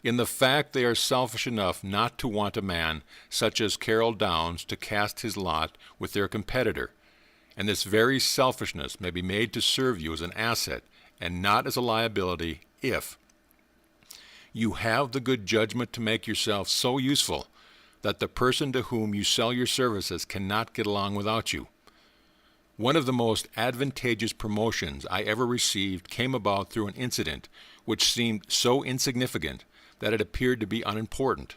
In the fact they are selfish enough not to want a man such as Carroll Downs to cast his lot with their competitor, and this very selfishness may be made to serve you as an asset and not as a liability if you have the good judgment to make yourself so useful that the person to whom you sell your services cannot get along without you. One of the most advantageous promotions I ever received came about through an incident which seemed so insignificant that it appeared to be unimportant.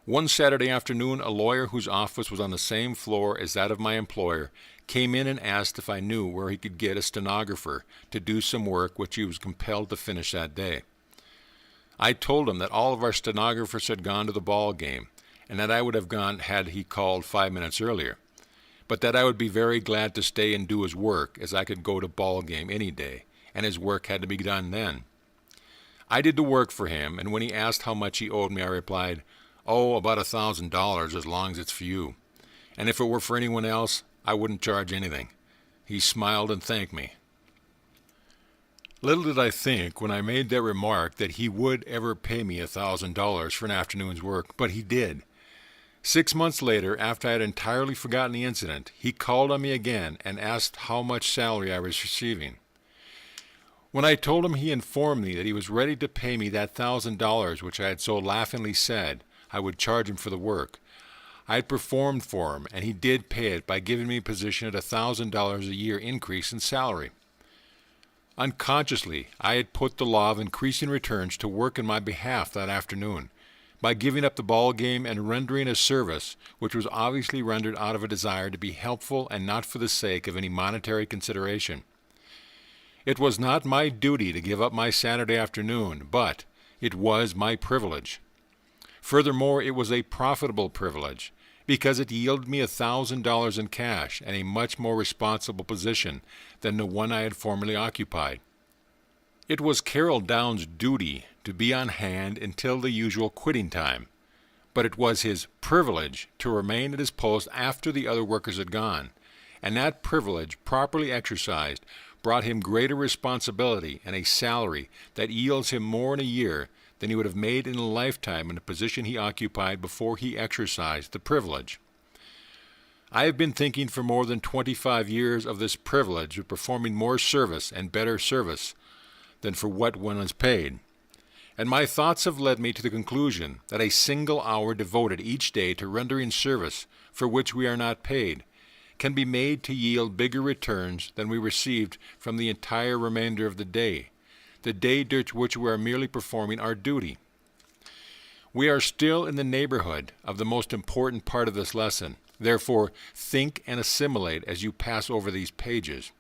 One Saturday afternoon, a lawyer whose office was on the same floor as that of my employer came in and asked if I knew where he could get a stenographer to do some work which he was compelled to finish that day. I told him that all of our stenographers had gone to the ball game, and that I would have gone had he called 5 minutes earlier, but that I would be very glad to stay and do his work, as I could go to ball game any day, and his work had to be done then. I did the work for him, and when he asked how much he owed me, I replied, "Oh, about $1,000 as long as it's for you. And if it were for anyone else, I wouldn't charge anything." He smiled and thanked me. Little did I think when I made that remark that he would ever pay me $1,000 for an afternoon's work, but he did. 6 months later, after I had entirely forgotten the incident, he called on me again and asked how much salary I was receiving. When I told him, he informed me that he was ready to pay me that $1,000 which I had so laughingly said I would charge him for the work. I had performed for him, and he did pay it by giving me a position at $1,000 a year increase in salary. Unconsciously, I had put the law of increasing returns to work in my behalf that afternoon, by giving up the ball game and rendering a service which was obviously rendered out of a desire to be helpful and not for the sake of any monetary consideration. It was not my duty to give up my Saturday afternoon, but it was my privilege. Furthermore, it was a profitable privilege, because it yielded me $1,000 in cash and a much more responsible position than the one I had formerly occupied. It was Carol Downs' duty to be on hand until the usual quitting time, but it was his privilege to remain at his post after the other workers had gone, and that privilege, properly exercised, brought him greater responsibility and a salary that yields him more in a year than he would have made in a lifetime in the position he occupied before he exercised the privilege. I have been thinking for more than 25 years of this privilege of performing more service and better service than for what one is paid, and my thoughts have led me to the conclusion that a single hour devoted each day to rendering service for which we are not paid can be made to yield bigger returns than we received from the entire remainder of the day during which we are merely performing our duty. We are still in the neighborhood of the most important part of this lesson. Therefore, think and assimilate as you pass over these pages.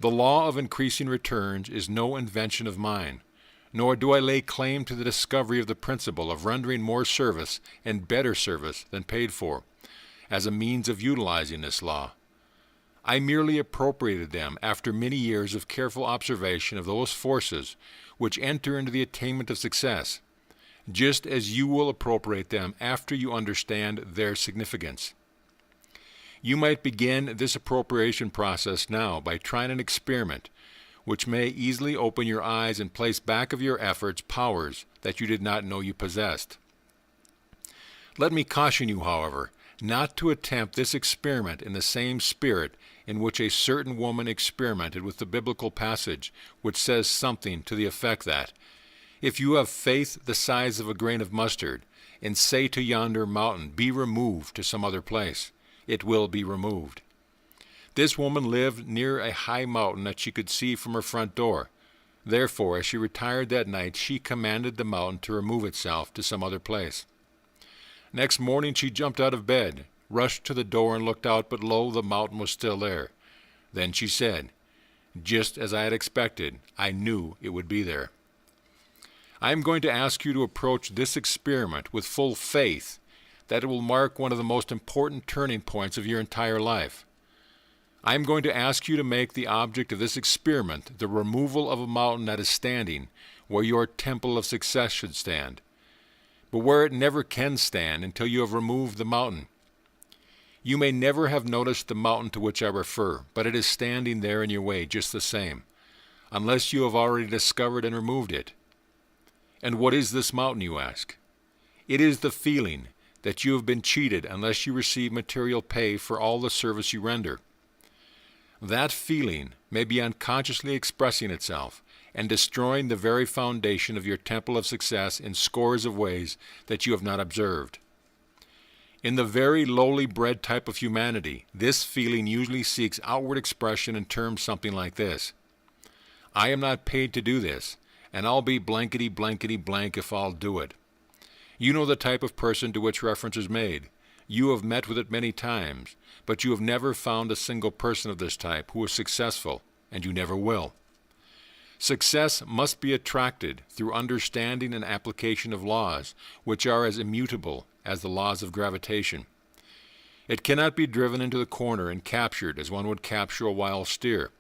The law of increasing returns is no invention of mine, nor do I lay claim to the discovery of the principle of rendering more service and better service than paid for, as a means of utilizing this law. I merely appropriated them after many years of careful observation of those forces which enter into the attainment of success, just as you will appropriate them after you understand their significance. You might begin this appropriation process now by trying an experiment which may easily open your eyes and place back of your efforts powers that you did not know you possessed. Let me caution you, however, not to attempt this experiment in the same spirit in which a certain woman experimented with the biblical passage which says something to the effect that, if you have faith the size of a grain of mustard, and say to yonder mountain, be removed to some other place, it will be removed. This woman lived near a high mountain that she could see from her front door. Therefore, as she retired that night, she commanded the mountain to remove itself to some other place. Next morning she jumped out of bed, rushed to the door and looked out, but lo, the mountain was still there. Then she said, just as I had expected, I knew it would be there. I am going to ask you to approach this experiment with full faith that it will mark one of the most important turning points of your entire life. I am going to ask you to make the object of this experiment the removal of a mountain that is standing where your temple of success should stand, but where it never can stand until you have removed the mountain. You may never have noticed the mountain to which I refer, but it is standing there in your way just the same, unless you have already discovered and removed it. And what is this mountain, you ask? It is the feeling that you have been cheated unless you receive material pay for all the service you render. That feeling may be unconsciously expressing itself and destroying the very foundation of your temple of success in scores of ways that you have not observed. In the very lowly bred type of humanity, this feeling usually seeks outward expression in terms something like this: I am not paid to do this, and I'll be blankety blankety blank if I'll do it. You know the type of person to which reference is made. You have met with it many times, but you have never found a single person of this type who is successful, and you never will. Success must be attracted through understanding and application of laws which are as immutable as the laws of gravitation. It cannot be driven into the corner and captured as one would capture a wild steer.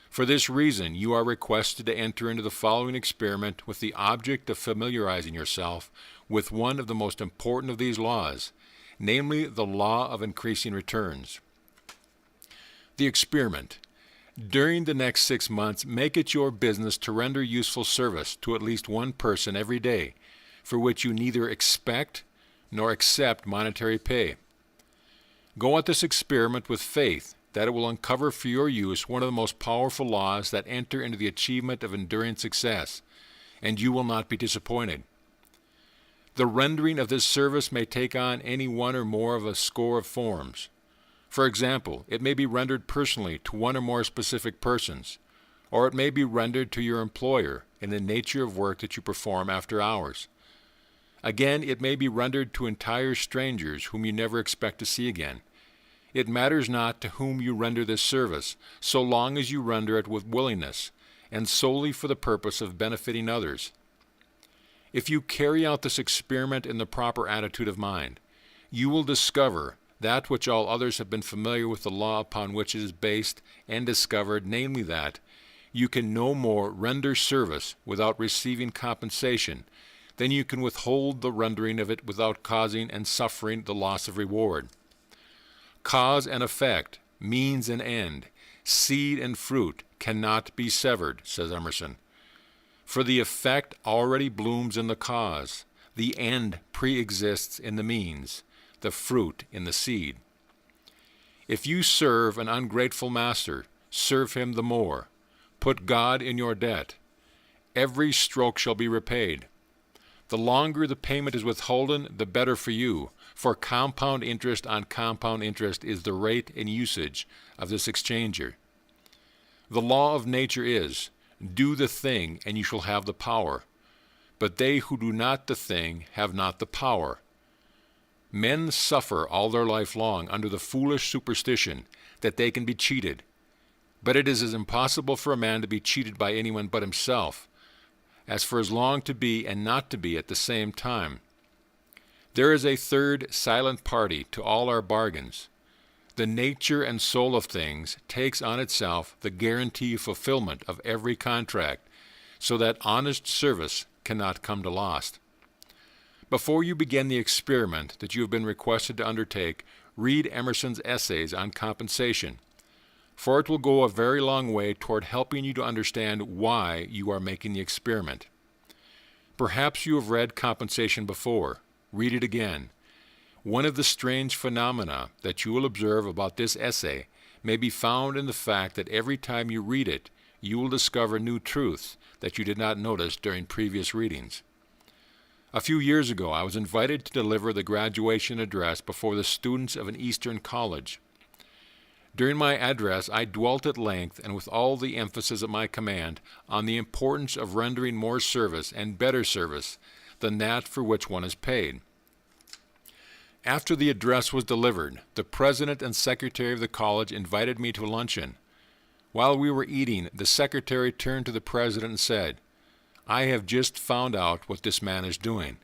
For this reason, you are requested to enter into the following experiment with the object of familiarizing yourself with one of the most important of these laws, namely the law of increasing returns. The experiment. During the next 6 months, make it your business to render useful service to at least one person every day, for which you neither expect nor accept monetary pay. Go at this experiment with faith that it will uncover for your use one of the most powerful laws that enter into the achievement of enduring success, and you will not be disappointed. The rendering of this service may take on any one or more of a score of forms. For example, it may be rendered personally to one or more specific persons, or it may be rendered to your employer in the nature of work that you perform after hours. Again, it may be rendered to entire strangers whom you never expect to see again. It matters not to whom you render this service, so long as you render it with willingness, and solely for the purpose of benefiting others. If you carry out this experiment in the proper attitude of mind, you will discover that which all others have been familiar with the law upon which it is based and discovered, namely that you can no more render service without receiving compensation than you can withhold the rendering of it without causing and suffering the loss of reward. Cause and effect, means and end, seed and fruit cannot be severed, says Emerson. For the effect already blooms in the cause, the end pre-exists in the means, the fruit in the seed. If you serve an ungrateful master, serve him the more. Put God in your debt. Every stroke shall be repaid. The longer the payment is withholden, the better for you, for compound interest on compound interest is the rate and usage of this exchanger. The law of nature is, do the thing and you shall have the power, but they who do not the thing have not the power. Men suffer all their life long under the foolish superstition that they can be cheated, but it is as impossible for a man to be cheated by anyone but himself, as for as long to be and not to be at the same time. There is a third silent party to all our bargains. The nature and soul of things takes on itself the guarantee fulfillment of every contract, so that honest service cannot come to loss. Before you begin the experiment that you have been requested to undertake, read Emerson's essays on compensation, for it will go a very long way toward helping you to understand why you are making the experiment. Perhaps you have read Compensation before. Read it again. One of the strange phenomena that you will observe about this essay may be found in the fact that every time you read it, you will discover new truths that you did not notice during previous readings. A few years ago, I was invited to deliver the graduation address before the students of an Eastern college. During my address, I dwelt at length and with all the emphasis at my command on the importance of rendering more service and better service than that for which one is paid. After the address was delivered, the president and secretary of the college invited me to luncheon. While we were eating, the secretary turned to the president and said, "I have just found out what this man is doing.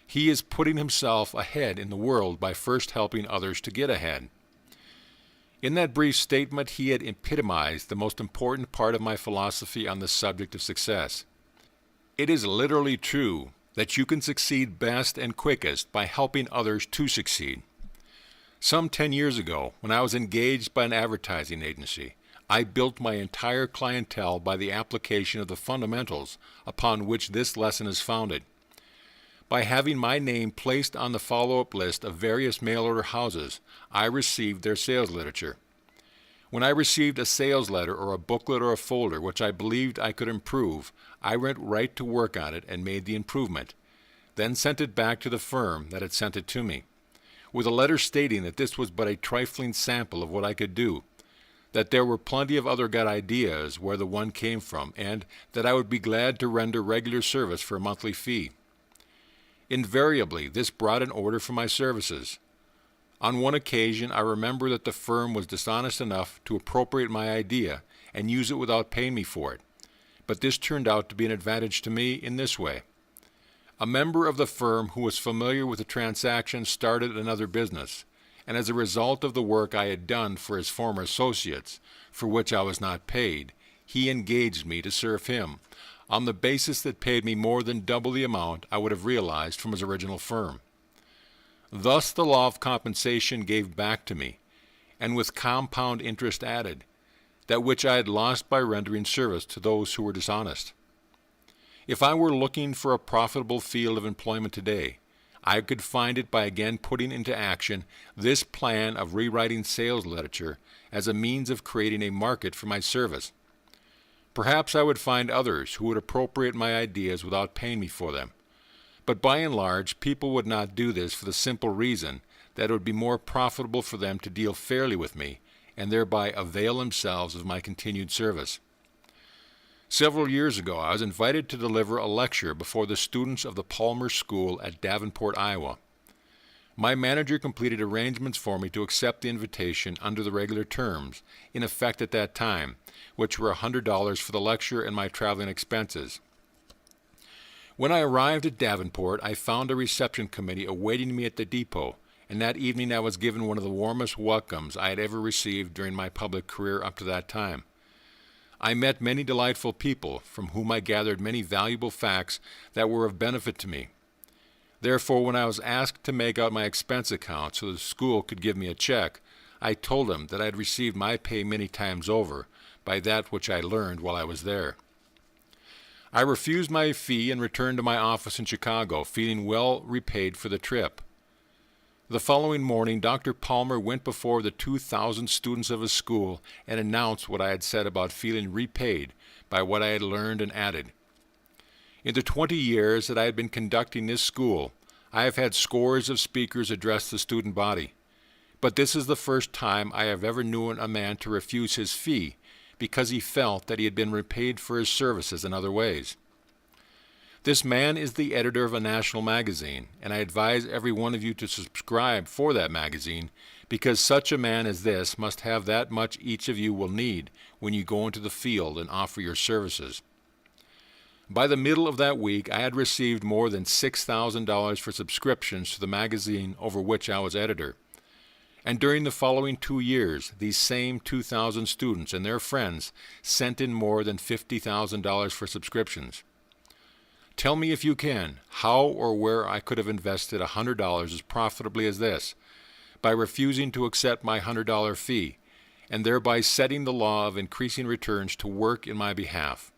He is putting himself ahead in the world by first helping others to get ahead." In that brief statement, he had epitomized the most important part of my philosophy on the subject of success. It is literally true that you can succeed best and quickest by helping others to succeed. Some 10 years ago, when I was engaged by an advertising agency, I built my entire clientele by the application of the fundamentals upon which this lesson is founded. By having my name placed on the follow-up list of various mail-order houses, I received their sales literature. When I received a sales letter or a booklet or a folder which I believed I could improve, I went right to work on it and made the improvement, then sent it back to the firm that had sent it to me, with a letter stating that this was but a trifling sample of what I could do, that there were plenty of other good ideas where the one came from, and that I would be glad to render regular service for a monthly fee. Invariably, this brought an order for my services. On one occasion, I remember that the firm was dishonest enough to appropriate my idea and use it without paying me for it, but this turned out to be an advantage to me in this way. A member of the firm who was familiar with the transaction started another business, and as a result of the work I had done for his former associates, for which I was not paid, he engaged me to serve him, on the basis that paid me more than double the amount I would have realized from his original firm. Thus the law of compensation gave back to me, and with compound interest added, that which I had lost by rendering service to those who were dishonest. If I were looking for a profitable field of employment today, I could find it by again putting into action this plan of rewriting sales literature as a means of creating a market for my service. Perhaps I would find others who would appropriate my ideas without paying me for them. But by and large, people would not do this for the simple reason that it would be more profitable for them to deal fairly with me and thereby avail themselves of my continued service. Several years ago, I was invited to deliver a lecture before the students of the Palmer School at Davenport, Iowa. My manager completed arrangements for me to accept the invitation under the regular terms, in effect at that time, which were $100 for the lecture and my traveling expenses. When I arrived at Davenport, I found a reception committee awaiting me at the depot, and that evening I was given one of the warmest welcomes I had ever received during my public career up to that time. I met many delightful people, from whom I gathered many valuable facts that were of benefit to me. Therefore, when I was asked to make out my expense account so the school could give me a check, I told them that I had received my pay many times over by that which I learned while I was there. I refused my fee and returned to my office in Chicago, feeling well repaid for the trip. The following morning, Dr. Palmer went before the 2,000 students of his school and announced what I had said about feeling repaid by what I had learned and added. In the 20 years that I had been conducting this school, I have had scores of speakers address the student body. But this is the first time I have ever known a man to refuse his fee because he felt that he had been repaid for his services in other ways. This man is the editor of a national magazine, and I advise every one of you to subscribe for that magazine, because such a man as this must have that much each of you will need when you go into the field and offer your services. By the middle of that week, I had received more than $6,000 for subscriptions to the magazine over which I was editor. And during the following 2 years, these same 2,000 students and their friends sent in more than $50,000 for subscriptions. Tell me if you can, how or where I could have invested $100 as profitably as this, by refusing to accept my $100 fee, and thereby setting the law of increasing returns to work in my behalf.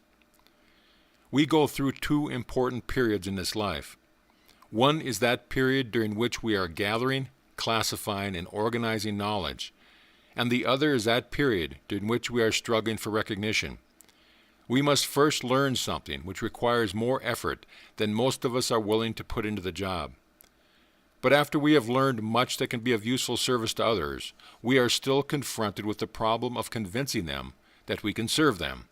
We go through two important periods in this life. One is that period during which we are gathering, classifying, and organizing knowledge, and the other is that period during which we are struggling for recognition. We must first learn something which requires more effort than most of us are willing to put into the job. But after we have learned much that can be of useful service to others, we are still confronted with the problem of convincing them that we can serve them.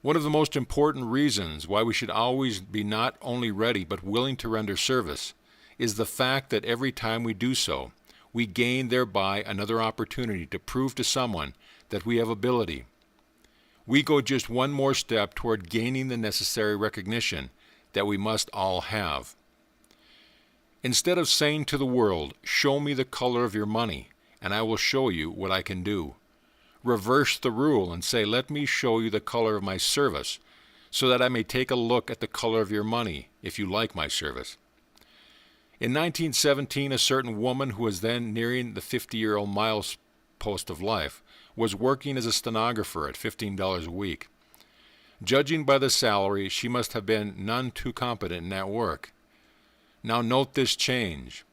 One of the most important reasons why we should always be not only ready but willing to render service is the fact that every time we do so, we gain thereby another opportunity to prove to someone that we have ability. We go just one more step toward gaining the necessary recognition that we must all have. Instead of saying to the world, "Show me the color of your money, and I will show you what I can do," reverse the rule and say, "Let me show you the color of my service, so that I may take a look at the color of your money, if you like my service." In 1917, a certain woman who was then nearing the 50-year-old milepost of life was working as a stenographer at $15 a week. Judging by the salary, she must have been none too competent in that work. Now note this change.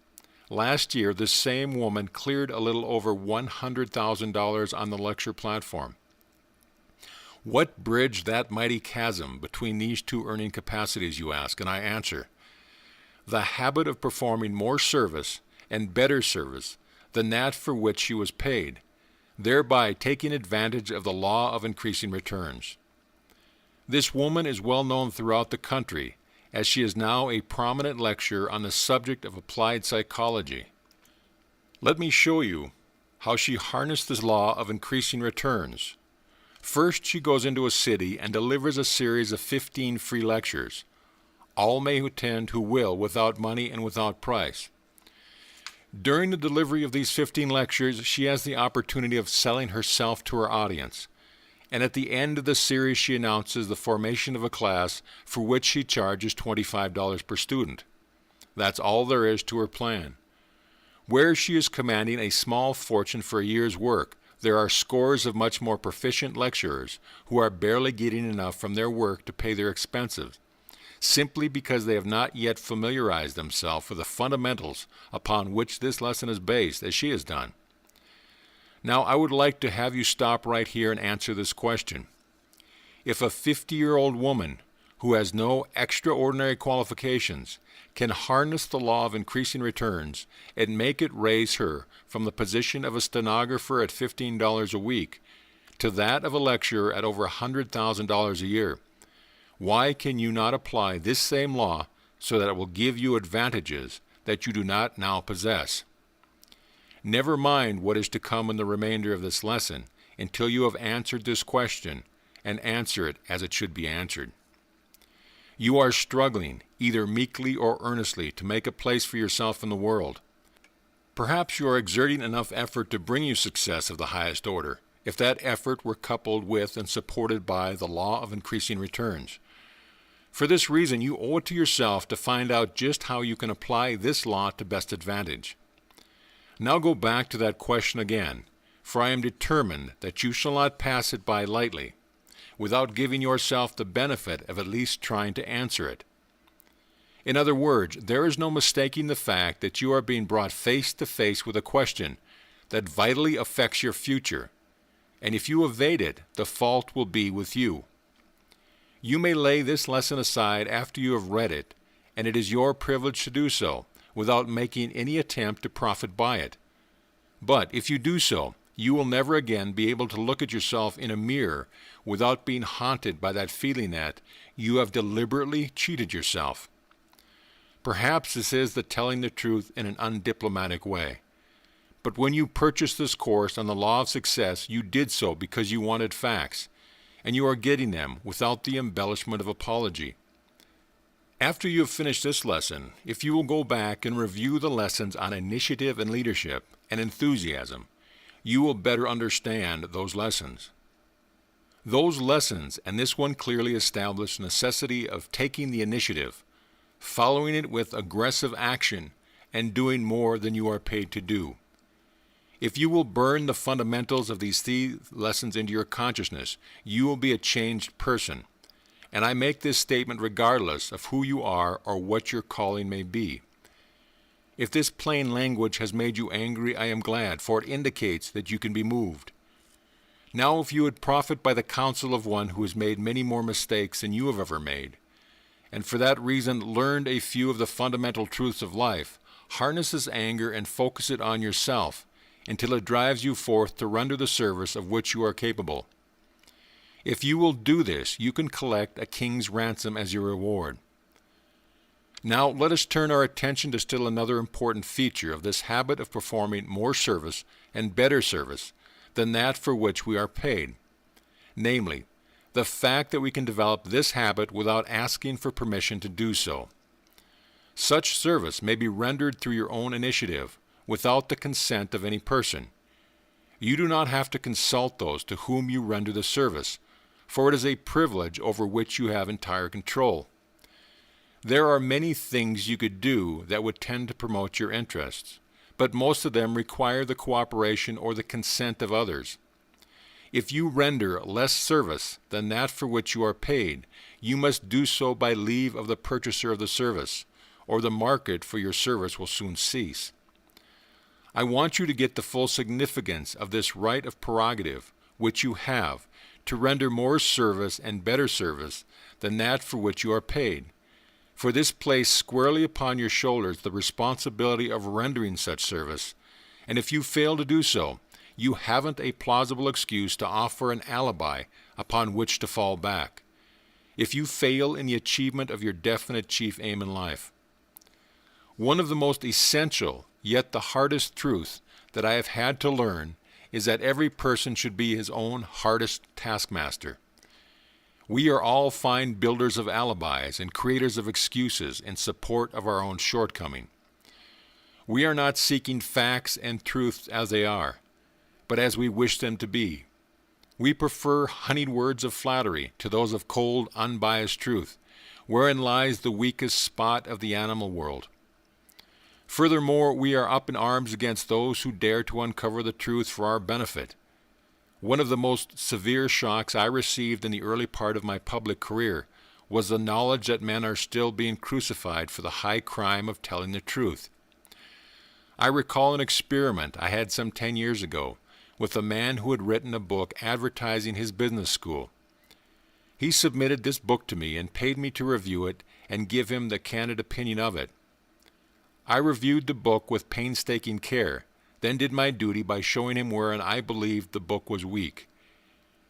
Last year, this same woman cleared a little over $100,000 on the lecture platform. What bridged that mighty chasm between these two earning capacities, you ask, and I answer. The habit of performing more service and better service than that for which she was paid, thereby taking advantage of the law of increasing returns. This woman is well known throughout the country, as she is now a prominent lecturer on the subject of applied psychology. Let me show you how she harnessed this law of increasing returns. First, she goes into a city and delivers a series of 15 free lectures. All may attend who will, without money and without price. During the delivery of these 15 lectures, she has the opportunity of selling herself to her audience. And at the end of the series, she announces the formation of a class for which she charges $25 per student. That's all there is to her plan. Where she is commanding a small fortune for a year's work, there are scores of much more proficient lecturers who are barely getting enough from their work to pay their expenses, simply because they have not yet familiarized themselves with the fundamentals upon which this lesson is based, as she has done. Now, I would like to have you stop right here and answer this question. If a 50-year-old woman who has no extraordinary qualifications can harness the law of increasing returns and make it raise her from the position of a stenographer at $15 a week to that of a lecturer at over $100,000 a year, why can you not apply this same law so that it will give you advantages that you do not now possess? Never mind what is to come in the remainder of this lesson until you have answered this question, and answer it as it should be answered. You are struggling, either meekly or earnestly, to make a place for yourself in the world. Perhaps you are exerting enough effort to bring you success of the highest order, if that effort were coupled with and supported by the law of increasing returns. For this reason, you owe it to yourself to find out just how you can apply this law to best advantage. Now go back to that question again, for I am determined that you shall not pass it by lightly, without giving yourself the benefit of at least trying to answer it. In other words, there is no mistaking the fact that you are being brought face to face with a question that vitally affects your future, and if you evade it, the fault will be with you. You may lay this lesson aside after you have read it, and it is your privilege to do so, without making any attempt to profit by it. But if you do so, you will never again be able to look at yourself in a mirror without being haunted by that feeling that you have deliberately cheated yourself. Perhaps this is the telling the truth in an undiplomatic way. But when you purchased this course on the law of success, you did so because you wanted facts, and you are getting them without the embellishment of apology. After you have finished this lesson, if you will go back and review the lessons on initiative and leadership and enthusiasm, you will better understand those lessons. Those lessons, and this one clearly establish the necessity of taking the initiative, following it with aggressive action, and doing more than you are paid to do. If you will burn the fundamentals of these three lessons into your consciousness, you will be a changed person. And I make this statement regardless of who you are or what your calling may be. If this plain language has made you angry, I am glad, for it indicates that you can be moved. Now, if you would profit by the counsel of one who has made many more mistakes than you have ever made, and for that reason learned a few of the fundamental truths of life, harness this anger and focus it on yourself until it drives you forth to render the service of which you are capable. If you will do this, you can collect a king's ransom as your reward. Now let us turn our attention to still another important feature of this habit of performing more service and better service than that for which we are paid, namely, the fact that we can develop this habit without asking for permission to do so. Such service may be rendered through your own initiative, without the consent of any person. You do not have to consult those to whom you render the service, for it is a privilege over which you have entire control. There are many things you could do that would tend to promote your interests, but most of them require the cooperation or the consent of others. If you render less service than that for which you are paid, you must do so by leave of the purchaser of the service, or the market for your service will soon cease. I want you to get the full significance of this right of prerogative, which you have, to render more service and better service than that for which you are paid. For this places squarely upon your shoulders the responsibility of rendering such service, and if you fail to do so, you haven't a plausible excuse to offer an alibi upon which to fall back, if you fail in the achievement of your definite chief aim in life. One of the most essential, yet the hardest truth that I have had to learn is that every person should be his own hardest taskmaster. We are all fine builders of alibis and creators of excuses in support of our own shortcoming. We are not seeking facts and truths as they are, but as we wish them to be. We prefer honeyed words of flattery to those of cold, unbiased truth, wherein lies the weakest spot of the animal world. Furthermore, we are up in arms against those who dare to uncover the truth for our benefit. One of the most severe shocks I received in the early part of my public career was the knowledge that men are still being crucified for the high crime of telling the truth. I recall an experiment I had some 10 years ago with a man who had written a book advertising his business school. He submitted this book to me and paid me to review it and give him the candid opinion of it. I reviewed the book with painstaking care, then did my duty by showing him wherein I believed the book was weak.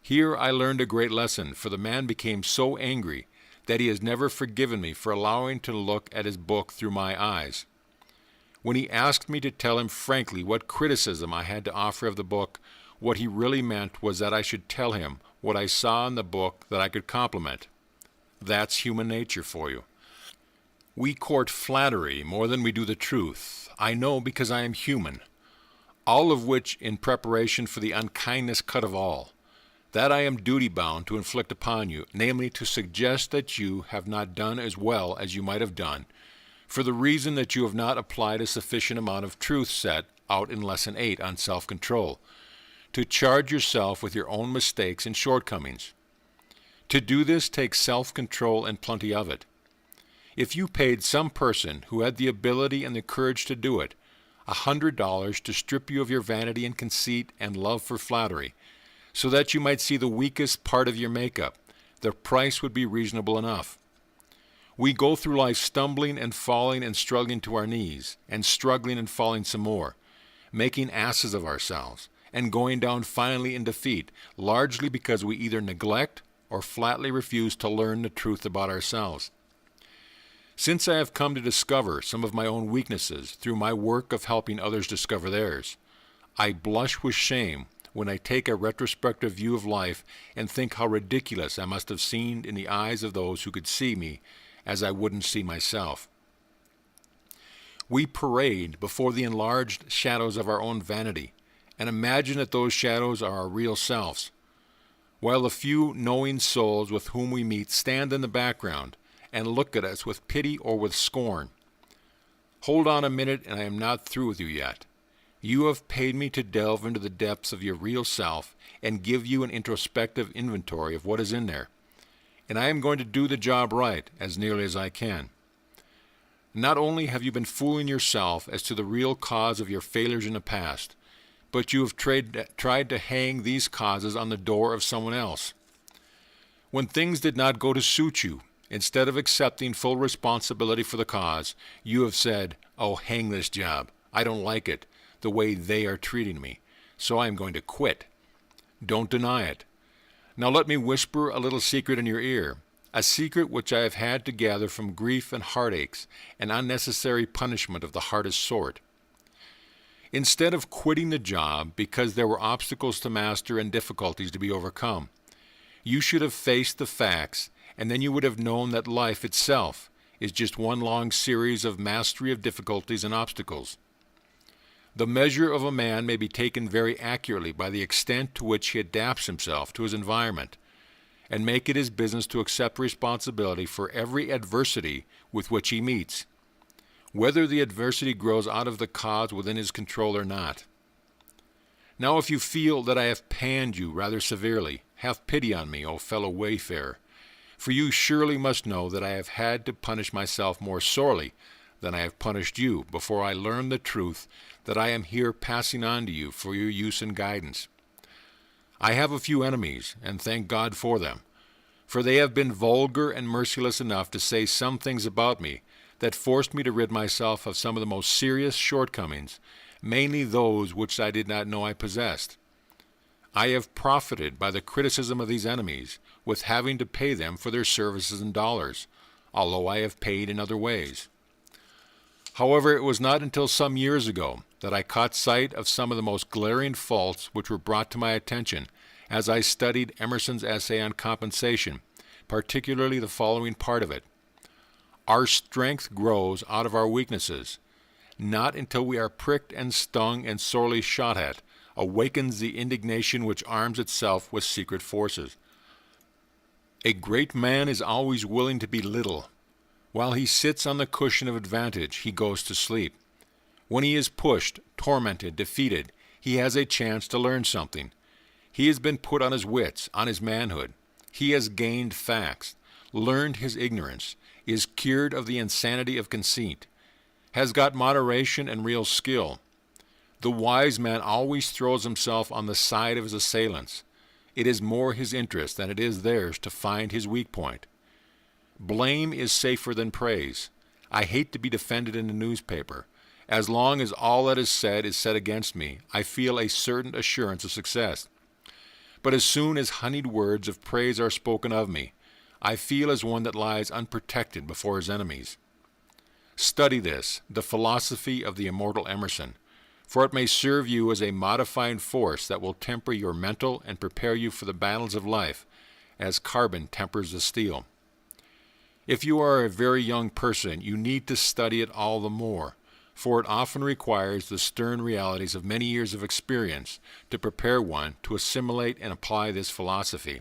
Here I learned a great lesson, for the man became so angry that he has never forgiven me for allowing to look at his book through my eyes. When he asked me to tell him frankly what criticism I had to offer of the book, what he really meant was that I should tell him what I saw in the book that I could compliment. That's human nature for you. We court flattery more than we do the truth. I know because I am human. All of which in preparation for the unkindness cut of all. That I am duty-bound to inflict upon you, namely to suggest that you have not done as well as you might have done, for the reason that you have not applied a sufficient amount of truth set out in Lesson 8 on self-control, to charge yourself with your own mistakes and shortcomings. To do this takes self-control and plenty of it. If you paid some person who had the ability and the courage to do it $100 to strip you of your vanity and conceit and love for flattery, so that you might see the weakest part of your makeup, the price would be reasonable enough. We go through life stumbling and falling and struggling to our knees, and struggling and falling some more, making asses of ourselves, and going down finally in defeat, largely because we either neglect or flatly refuse to learn the truth about ourselves. Since I have come to discover some of my own weaknesses through my work of helping others discover theirs, I blush with shame when I take a retrospective view of life and think how ridiculous I must have seemed in the eyes of those who could see me as I wouldn't see myself. We parade before the enlarged shadows of our own vanity and imagine that those shadows are our real selves, while the few knowing souls with whom we meet stand in the background and look at us with pity or with scorn. Hold on a minute, and I am not through with you yet. You have paid me to delve into the depths of your real self and give you an introspective inventory of what is in there. And I am going to do the job right, as nearly as I can. Not only have you been fooling yourself as to the real cause of your failures in the past, but you have tried to hang these causes on the door of someone else. When things did not go to suit you, instead of accepting full responsibility for the cause, you have said, "Oh, hang this job. I don't like it, the way they are treating me, so I am going to quit." Don't deny it. Now let me whisper a little secret in your ear, a secret which I have had to gather from grief and heartaches and unnecessary punishment of the hardest sort. Instead of quitting the job because there were obstacles to master and difficulties to be overcome, you should have faced the facts, and then you would have known that life itself is just one long series of mastery of difficulties and obstacles. The measure of a man may be taken very accurately by the extent to which he adapts himself to his environment, and make it his business to accept responsibility for every adversity with which he meets, whether the adversity grows out of the cause within his control or not. Now if you feel that I have panned you rather severely, have pity on me, O fellow wayfarer, for you surely must know that I have had to punish myself more sorely than I have punished you before I learn the truth that I am here passing on to you for your use and guidance. I have a few enemies, and thank God for them, for they have been vulgar and merciless enough to say some things about me that forced me to rid myself of some of the most serious shortcomings, mainly those which I did not know I possessed. I have profited by the criticism of these enemies, with having to pay them for their services in dollars, although I have paid in other ways. However, it was not until some years ago that I caught sight of some of the most glaring faults which were brought to my attention as I studied Emerson's essay on compensation, particularly the following part of it. Our strength grows out of our weaknesses. Not until we are pricked and stung and sorely shot at awakens the indignation which arms itself with secret forces. A great man is always willing to be little. While he sits on the cushion of advantage, he goes to sleep. When he is pushed, tormented, defeated, he has a chance to learn something. He has been put on his wits, on his manhood. He has gained facts. learned his ignorance, is cured of the insanity of conceit, has got moderation and real skill. The wise man always throws himself on the side of his assailants. It is more his interest than it is theirs to find his weak point. Blame is safer than praise. I hate to be defended in a newspaper. As long as all that is said against me, I feel a certain assurance of success. But as soon as honeyed words of praise are spoken of me, I feel as one that lies unprotected before his enemies. Study this, the philosophy of the immortal Emerson, for it may serve you as a modifying force that will temper your mental and prepare you for the battles of life, as carbon tempers the steel. If you are a very young person, you need to study it all the more, for it often requires the stern realities of many years of experience to prepare one to assimilate and apply this philosophy.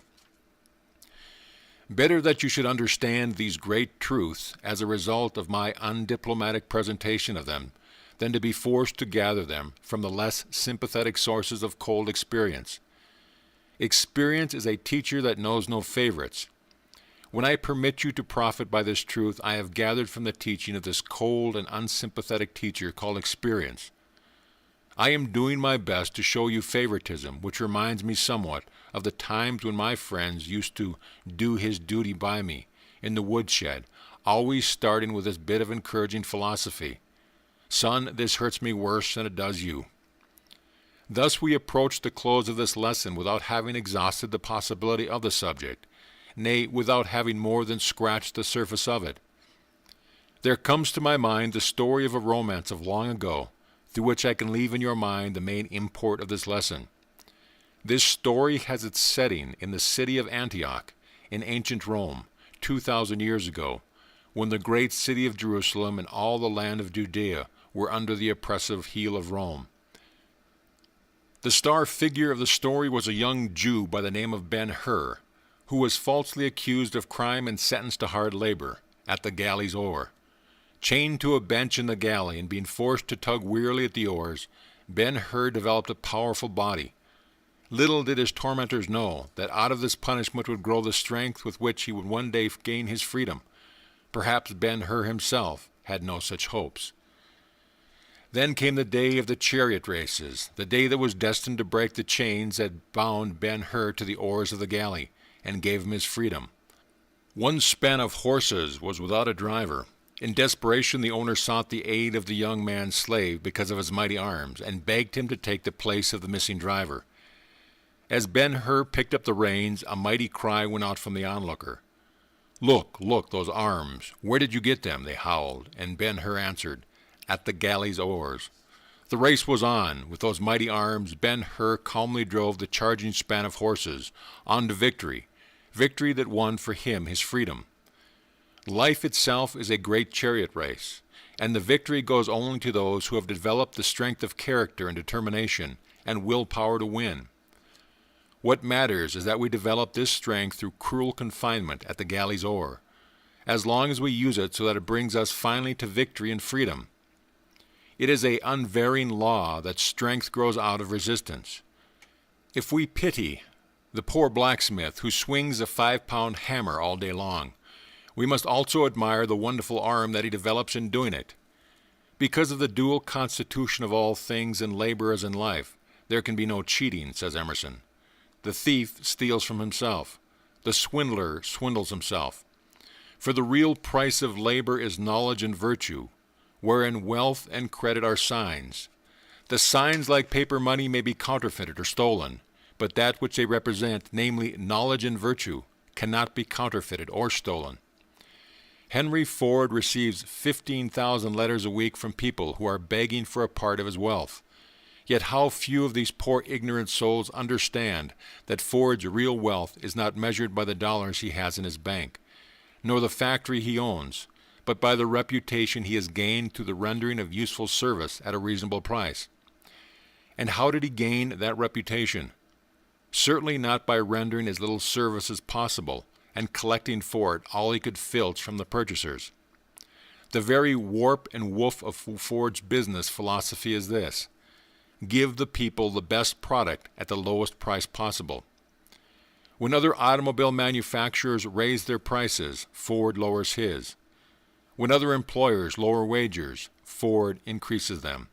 Better that you should understand these great truths as a result of my undiplomatic presentation of them than to be forced to gather them from the less sympathetic sources of cold experience. Experience is a teacher that knows no favorites. When I permit you to profit by this truth, I have gathered from the teaching of this cold and unsympathetic teacher called experience. I am doing my best to show you favoritism, which reminds me somewhat of the times when my friends used to do his duty by me in the woodshed, always starting with this bit of encouraging philosophy. Son, this hurts me worse than it does you. Thus we approach the close of this lesson without having exhausted the possibility of the subject, nay, without having more than scratched the surface of it. There comes to my mind the story of a romance of long ago, through which I can leave in your mind the main import of this lesson. This story has its setting in the city of Antioch, in ancient Rome, 2,000 years ago, when the great city of Jerusalem and all the land of Judea were under the oppressive heel of Rome. The star figure of the story was a young Jew by the name of Ben-Hur, who was falsely accused of crime and sentenced to hard labor at the galley's oar. Chained to a bench in the galley and being forced to tug wearily at the oars, Ben-Hur developed a powerful body. Little did his tormentors know that out of this punishment would grow the strength with which he would one day gain his freedom. Perhaps Ben-Hur himself had no such hopes. Then came the day of the chariot races, the day that was destined to break the chains that bound Ben-Hur to the oars of the galley and gave him his freedom. One span of horses was without a driver. In desperation, the owner sought the aid of the young man's slave because of his mighty arms, and begged him to take the place of the missing driver. As Ben-Hur picked up the reins, a mighty cry went out from the onlooker. "Look, look, those arms! Where did you get them?" they howled, and Ben-Hur answered, "At the galley's oars." The race was on. With those mighty arms, Ben-Hur calmly drove the charging span of horses on to victory, victory that won for him his freedom. Life itself is a great chariot race, and the victory goes only to those who have developed the strength of character and determination and willpower to win. What matters is that we develop this strength through cruel confinement at the galley's oar, as long as we use it so that it brings us finally to victory and freedom. It is an unvarying law that strength grows out of resistance. If we pity the poor blacksmith who swings a 5-pound hammer all day long, we must also admire the wonderful arm that he develops in doing it. Because of the dual constitution of all things in labor as in life, there can be no cheating, says Emerson. The thief steals from himself. The swindler swindles himself. For the real price of labor is knowledge and virtue, wherein wealth and credit are signs. The signs, like paper money, may be counterfeited or stolen, but that which they represent, namely knowledge and virtue, cannot be counterfeited or stolen. Henry Ford receives 15,000 letters a week from people who are begging for a part of his wealth. Yet how few of these poor ignorant souls understand that Ford's real wealth is not measured by the dollars he has in his bank, nor the factory he owns, but by the reputation he has gained through the rendering of useful service at a reasonable price. And how did he gain that reputation? Certainly not by rendering as little service as possible and collecting for it all he could filch from the purchasers. The very warp and woof of Ford's business philosophy is this: give the people the best product at the lowest price possible. When other automobile manufacturers raise their prices, Ford lowers his. When other employers lower wages, Ford increases them.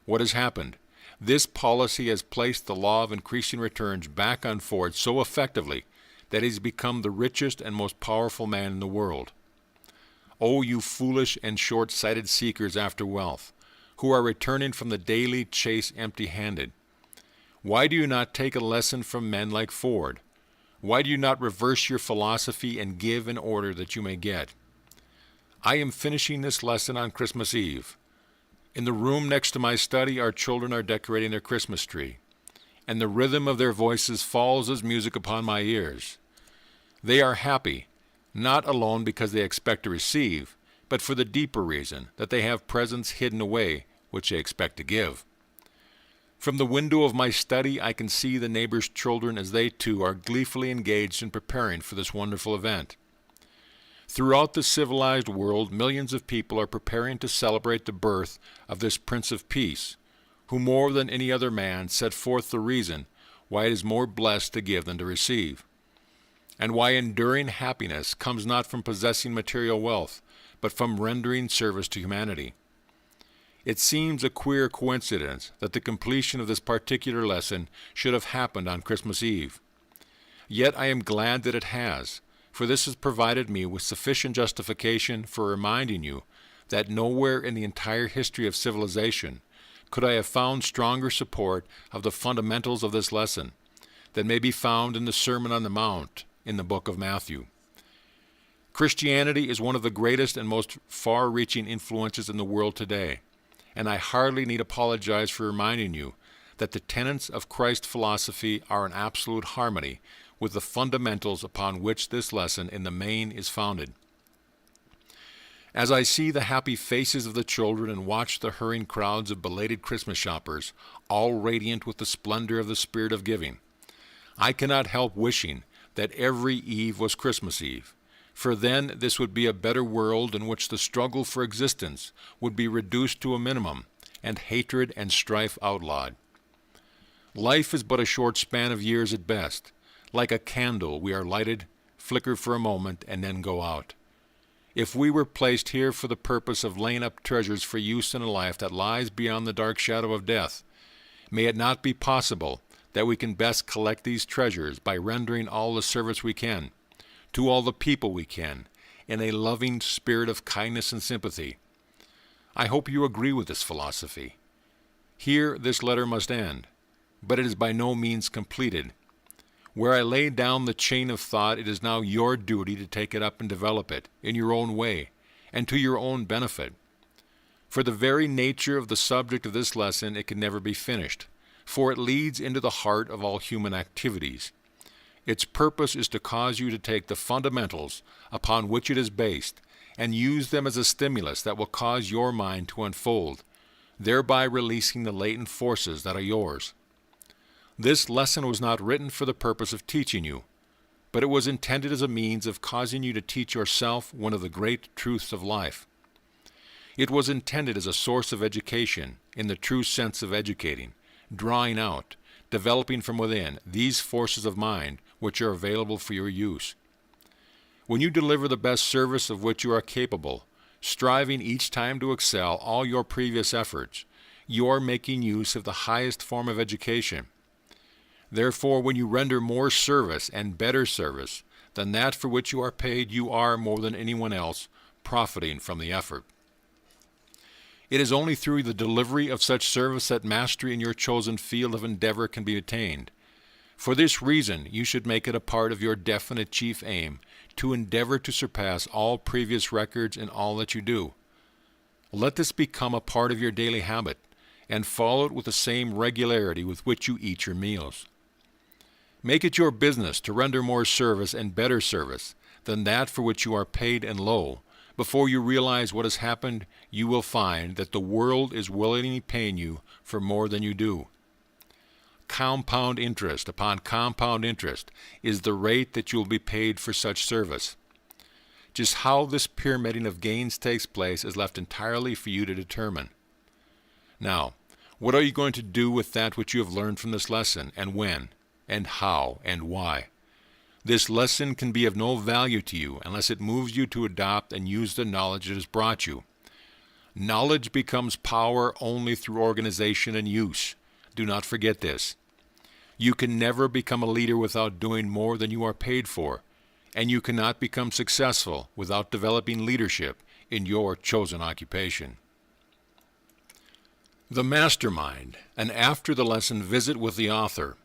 What has happened? This policy has placed the law of increasing returns back on Ford so effectively that he's become the richest and most powerful man in the world. Oh, you foolish and short-sighted seekers after wealth, who are returning from the daily chase empty-handed. Why do you not take a lesson from men like Ford? Why do you not reverse your philosophy and give in order that you may get? I am finishing this lesson on Christmas Eve. In the room next to my study, our children are decorating their Christmas tree, and the rhythm of their voices falls as music upon my ears. They are happy, not alone because they expect to receive, but for the deeper reason that they have presents hidden away which they expect to give. From the window of my study, I can see the neighbors' children as they too are gleefully engaged in preparing for this wonderful event. Throughout the civilized world, millions of people are preparing to celebrate the birth of this Prince of Peace, who more than any other man set forth the reason why it is more blessed to give than to receive, and why enduring happiness comes not from possessing material wealth, but from rendering service to humanity. It seems a queer coincidence that the completion of this particular lesson should have happened on Christmas Eve. Yet I am glad that it has, for this has provided me with sufficient justification for reminding you that nowhere in the entire history of civilization could I have found stronger support of the fundamentals of this lesson than may be found in the Sermon on the Mount in the book of Matthew. Christianity is one of the greatest and most far-reaching influences in the world today, and I hardly need apologize for reminding you that the tenets of Christ's philosophy are in absolute harmony with the fundamentals upon which this lesson in the main is founded. As I see the happy faces of the children and watch the hurrying crowds of belated Christmas shoppers, all radiant with the splendor of the spirit of giving, I cannot help wishing that every Eve was Christmas Eve, for then this would be a better world in which the struggle for existence would be reduced to a minimum, and hatred and strife outlawed. Life is but a short span of years at best. Like a candle, we are lighted, flicker for a moment, and then go out. If we were placed here for the purpose of laying up treasures for use in a life that lies beyond the dark shadow of death, may it not be possible that we can best collect these treasures by rendering all the service we can, to all the people we can, in a loving spirit of kindness and sympathy. I hope you agree with this philosophy. Here this letter must end, but it is by no means completed. Where I laid down the chain of thought, it is now your duty to take it up and develop it in your own way and to your own benefit. For the very nature of the subject of this lesson, it can never be finished, for it leads into the heart of all human activities. Its purpose is to cause you to take the fundamentals upon which it is based and use them as a stimulus that will cause your mind to unfold, thereby releasing the latent forces that are yours. This lesson was not written for the purpose of teaching you, but it was intended as a means of causing you to teach yourself one of the great truths of life. It was intended as a source of education in the true sense of educating, drawing out, developing from within these forces of mind which are available for your use. When you deliver the best service of which you are capable, striving each time to excel all your previous efforts, you are making use of the highest form of education. Therefore, when you render more service and better service than that for which you are paid, you are, more than anyone else, profiting from the effort. It is only through the delivery of such service that mastery in your chosen field of endeavor can be attained. For this reason, you should make it a part of your definite chief aim to endeavor to surpass all previous records in all that you do. Let this become a part of your daily habit, and follow it with the same regularity with which you eat your meals. Make it your business to render more service and better service than that for which you are paid, and lo, before you realize what has happened, you will find that the world is willingly paying you for more than you do. Compound interest upon compound interest is the rate that you will be paid for such service. Just how this pyramiding of gains takes place is left entirely for you to determine. Now, what are you going to do with that which you have learned from this lesson, and when, and how, and why? This lesson can be of no value to you unless it moves you to adopt and use the knowledge it has brought you. Knowledge becomes power only through organization and use. Do not forget this. You can never become a leader without doing more than you are paid for, and you cannot become successful without developing leadership in your chosen occupation. The Mastermind, and after the lesson, visit with the author.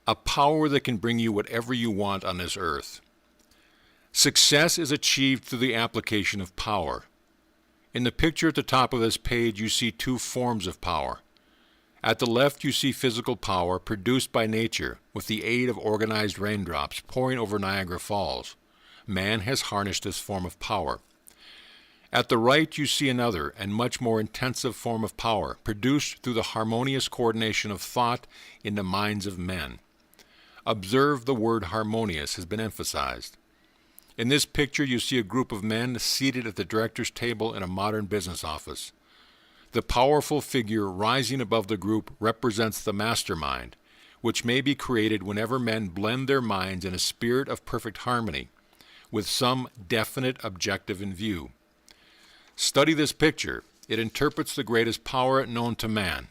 A power that can bring you whatever you want on this earth. Success is achieved through the application of power. In the picture at the top of this page, you see two forms of power. At the left, you see physical power produced by nature with the aid of organized raindrops pouring over Niagara Falls. Man has harnessed this form of power. At the right, you see another and much more intensive form of power produced through the harmonious coordination of thought in the minds of men. Observe the word harmonious has been emphasized. In this picture, you see a group of men seated at the director's table in a modern business office. The powerful figure rising above the group represents the mastermind, which may be created whenever men blend their minds in a spirit of perfect harmony, with some definite objective in view. Study this picture. It interprets the greatest power known to man.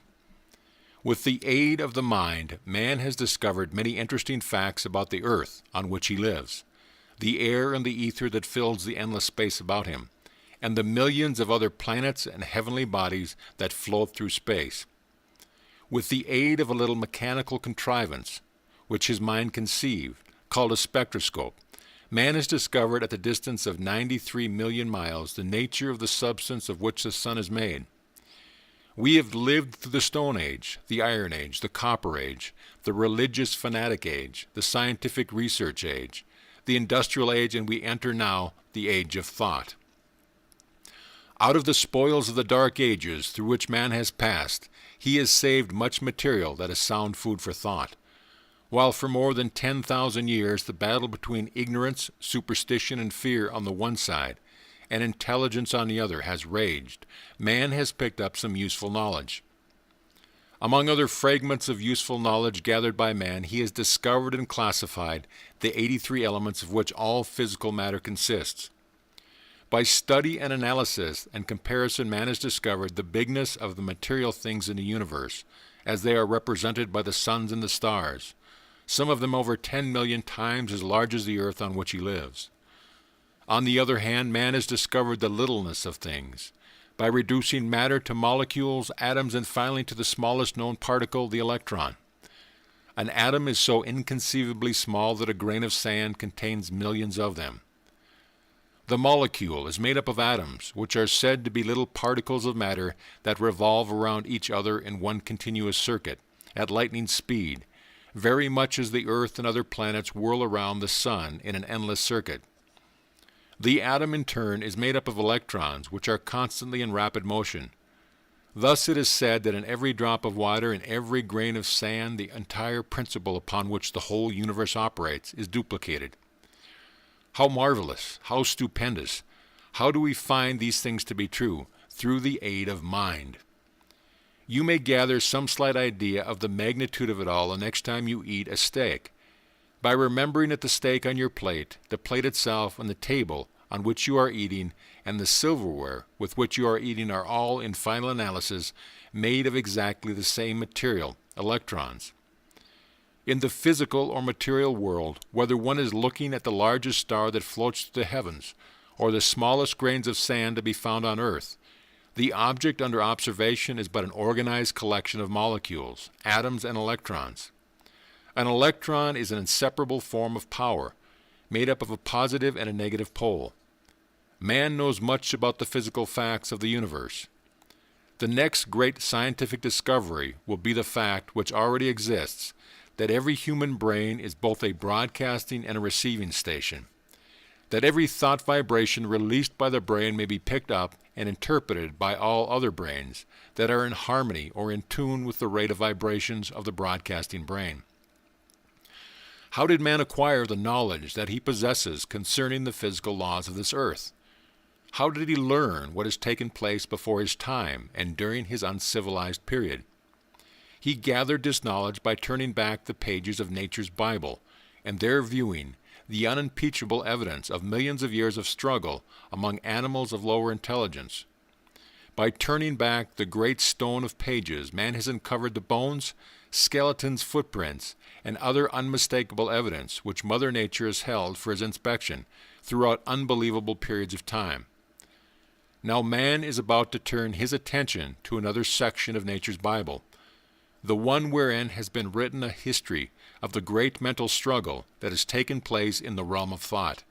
With the aid of the mind, man has discovered many interesting facts about the earth on which he lives, the air and the ether that fills the endless space about him, and the millions of other planets and heavenly bodies that float through space. With the aid of a little mechanical contrivance, which his mind conceived, called a spectroscope, man has discovered at the distance of 93 million miles the nature of the substance of which the sun is made. We have lived through the Stone Age, the Iron Age, the Copper Age, the religious fanatic age, the scientific research age, the industrial age, and we enter now the age of thought. Out of the spoils of the dark ages through which man has passed, he has saved much material that is sound food for thought. While for more than 10,000 years the battle between ignorance, superstition, and fear on the one side, and intelligence on the other has raged, man has picked up some useful knowledge. Among other fragments of useful knowledge gathered by man, he has discovered and classified the 83 elements of which all physical matter consists. By study and analysis and comparison, man has discovered the bigness of the material things in the universe, as they are represented by the suns and the stars, some of them over 10 million times as large as the earth on which he lives. On the other hand, man has discovered the littleness of things, by reducing matter to molecules, atoms, and finally to the smallest known particle, the electron. An atom is so inconceivably small that a grain of sand contains millions of them. The molecule is made up of atoms, which are said to be little particles of matter that revolve around each other in one continuous circuit, at lightning speed, very much as the Earth and other planets whirl around the Sun in an endless circuit. The atom, in turn, is made up of electrons, which are constantly in rapid motion. Thus it is said that in every drop of water, in every grain of sand, the entire principle upon which the whole universe operates is duplicated. How marvelous, how stupendous! How do we find these things to be true? Through the aid of mind. You may gather some slight idea of the magnitude of it all the next time you eat a steak, by remembering that the steak on your plate, the plate itself, and the table on which you are eating, and the silverware with which you are eating are all, in final analysis, made of exactly the same material, electrons. In the physical or material world, whether one is looking at the largest star that floats through the heavens, or the smallest grains of sand to be found on earth, the object under observation is but an organized collection of molecules, atoms, and electrons. An electron is an inseparable form of power, made up of a positive and a negative pole. Man knows much about the physical facts of the universe. The next great scientific discovery will be the fact, which already exists, that every human brain is both a broadcasting and a receiving station, that every thought vibration released by the brain may be picked up and interpreted by all other brains that are in harmony or in tune with the rate of vibrations of the broadcasting brain. How did man acquire the knowledge that he possesses concerning the physical laws of this earth? How did he learn what has taken place before his time and during his uncivilized period? He gathered this knowledge by turning back the pages of nature's Bible and their viewing the unimpeachable evidence of millions of years of struggle among animals of lower intelligence. By turning back the great stone of pages, man has uncovered the bones, skeletons, footprints, and other unmistakable evidence which Mother Nature has held for his inspection throughout unbelievable periods of time. Now man is about to turn his attention to another section of nature's Bible, the one wherein has been written a history of the great mental struggle that has taken place in the realm of thought.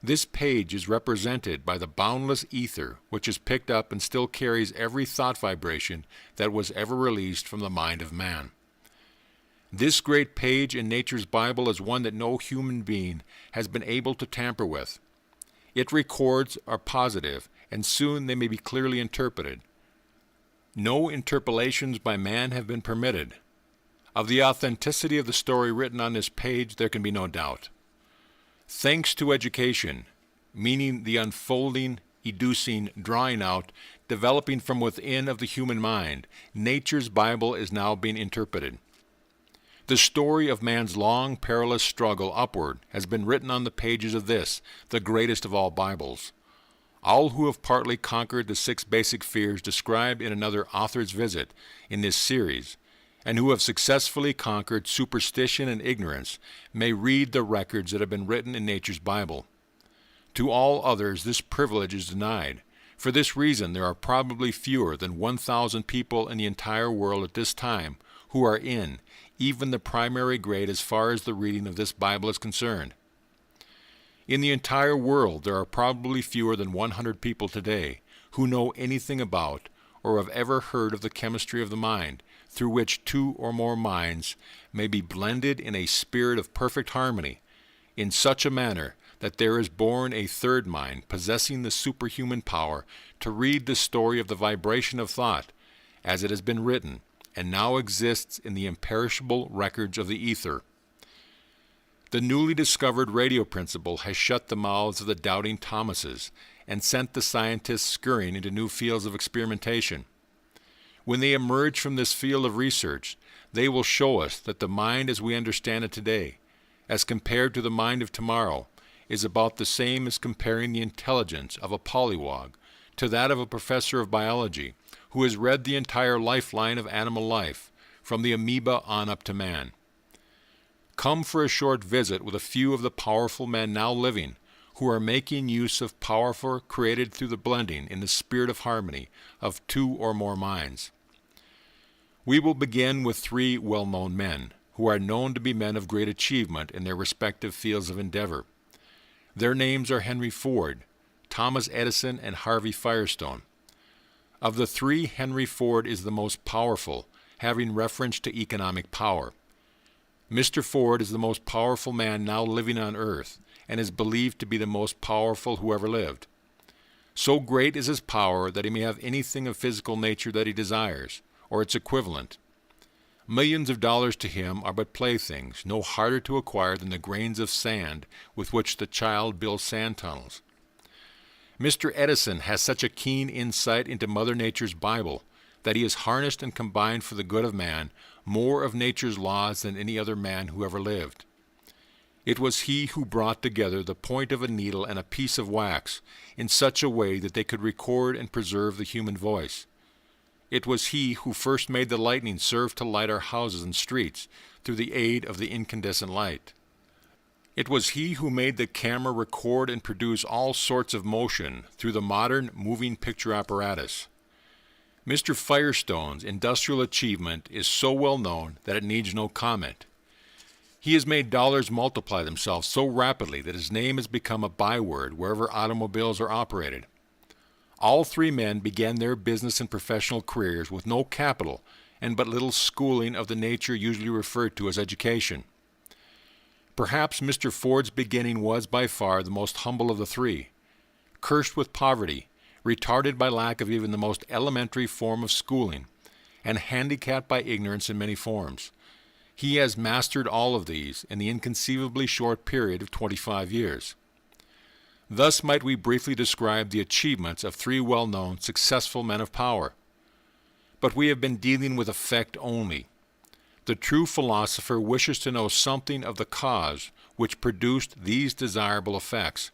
This page is represented by the boundless ether which has picked up and still carries every thought vibration that was ever released from the mind of man. This great page in nature's Bible is one that no human being has been able to tamper with. Its records are positive, and soon they may be clearly interpreted. No interpolations by man have been permitted. Of the authenticity of the story written on this page there can be no doubt. Thanks to education, meaning the unfolding, educing, drawing out, developing from within of the human mind, nature's Bible is now being interpreted. The story of man's long, perilous struggle upward has been written on the pages of this, the greatest of all Bibles. All who have partly conquered the 6 basic fears described in another author's visit in this series, and who have successfully conquered superstition and ignorance, may read the records that have been written in nature's Bible. To all others this privilege is denied. For this reason there are probably fewer than 1,000 people in the entire world at this time who are in even the primary grade as far as the reading of this Bible is concerned. In the entire world there are probably fewer than 100 people today who know anything about or have ever heard of the chemistry of the mind, through which 2 or more minds may be blended in a spirit of perfect harmony, in such a manner that there is born a third mind possessing the superhuman power to read the story of the vibration of thought, as it has been written, and now exists in the imperishable records of the ether. The newly discovered radio principle has shut the mouths of the doubting Thomases and sent the scientists scurrying into new fields of experimentation. When they emerge from this field of research, they will show us that the mind as we understand it today, as compared to the mind of tomorrow, is about the same as comparing the intelligence of a pollywog to that of a professor of biology who has read the entire lifeline of animal life, from the amoeba on up to man. Come for a short visit with a few of the powerful men now living, who are making use of power created through the blending in the spirit of harmony of 2 or more minds. We will begin with 3 well-known men, who are known to be men of great achievement in their respective fields of endeavor. Their names are Henry Ford, Thomas Edison, and Harvey Firestone. Of the 3, Henry Ford is the most powerful, having reference to economic power. Mr. Ford is the most powerful man now living on earth, and is believed to be the most powerful who ever lived. So great is his power that he may have anything of physical nature that he desires, or its equivalent. Millions of dollars to him are but playthings, no harder to acquire than the grains of sand with which the child builds sand tunnels. Mr. Edison has such a keen insight into Mother Nature's Bible that he has harnessed and combined for the good of man more of nature's laws than any other man who ever lived. It was he who brought together the point of a needle and a piece of wax in such a way that they could record and preserve the human voice. It was he who first made the lightning serve to light our houses and streets through the aid of the incandescent light. It was he who made the camera record and produce all sorts of motion through the modern moving picture apparatus. Mr. Firestone's industrial achievement is so well known that it needs no comment. He has made dollars multiply themselves so rapidly that his name has become a byword wherever automobiles are operated. All 3 men began their business and professional careers with no capital and but little schooling of the nature usually referred to as education. Perhaps Mr. Ford's beginning was by far the most humble of the 3. Cursed with poverty, retarded by lack of even the most elementary form of schooling, and handicapped by ignorance in many forms, he has mastered all of these in the inconceivably short period of 25 years. Thus might we briefly describe the achievements of 3 well-known, successful men of power. But we have been dealing with effect only. The true philosopher wishes to know something of the cause which produced these desirable effects.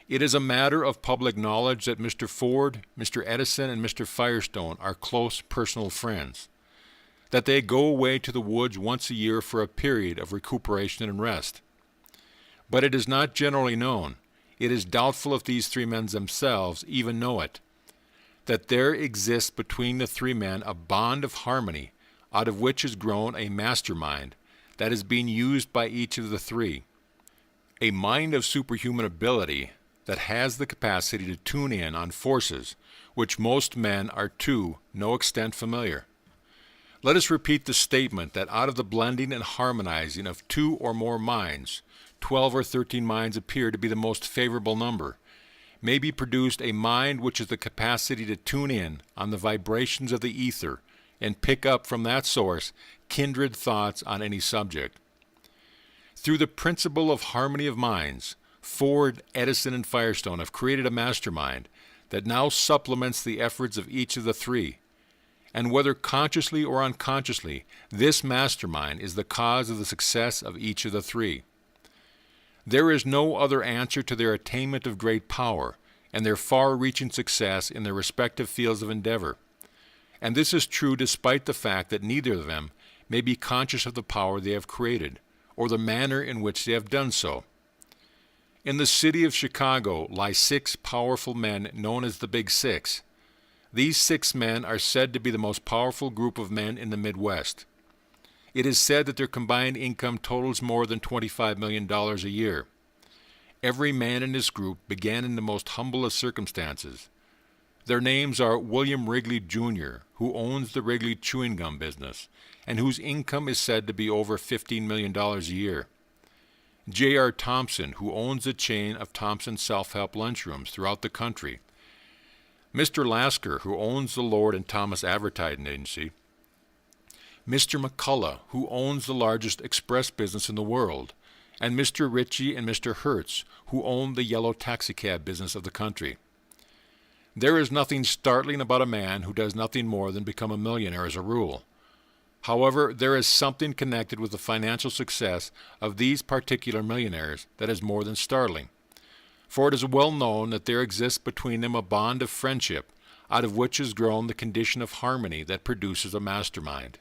It is a matter of public knowledge that Mr. Ford, Mr. Edison, and Mr. Firestone are close personal friends, that they go away to the woods once a year for a period of recuperation and rest. But it is not generally known, it is doubtful if these three men themselves even know it, that there exists between the three men a bond of harmony out of which has grown a mastermind that is being used by each of the three, a mind of superhuman ability that has the capacity to tune in on forces which most men are to no extent familiar. Let us repeat the statement that out of the blending and harmonizing of two or more minds, 12 or 13 minds appear to be the most favorable number, may be produced a mind which has the capacity to tune in on the vibrations of the ether and pick up from that source kindred thoughts on any subject. Through the principle of harmony of minds, Ford, Edison, and Firestone have created a mastermind that now supplements the efforts of each of the three. And whether consciously or unconsciously, this mastermind is the cause of the success of each of the three. There is no other answer to their attainment of great power and their far-reaching success in their respective fields of endeavor. And this is true despite the fact that neither of them may be conscious of the power they have created, or the manner in which they have done so. In the city of Chicago lie 6 powerful men known as the Big Six. These 6 men are said to be the most powerful group of men in the Midwest. It is said that their combined income totals more than $25 million a year. Every man in this group began in the most humble of circumstances. Their names are William Wrigley, Jr., who owns the Wrigley chewing gum business, and whose income is said to be over $15 million a year. J.R. Thompson, who owns the chain of Thompson self-help lunchrooms throughout the country. Mr. Lasker, who owns the Lord and Thomas Advertising Agency. Mr. McCullough, who owns the largest express business in the world. And Mr. Ritchie and Mr. Hertz, who own the yellow taxicab business of the country. There is nothing startling about a man who does nothing more than become a millionaire as a rule. However, there is something connected with the financial success of these particular millionaires that is more than startling. For it is well known that there exists between them a bond of friendship, out of which has grown the condition of harmony that produces a mastermind.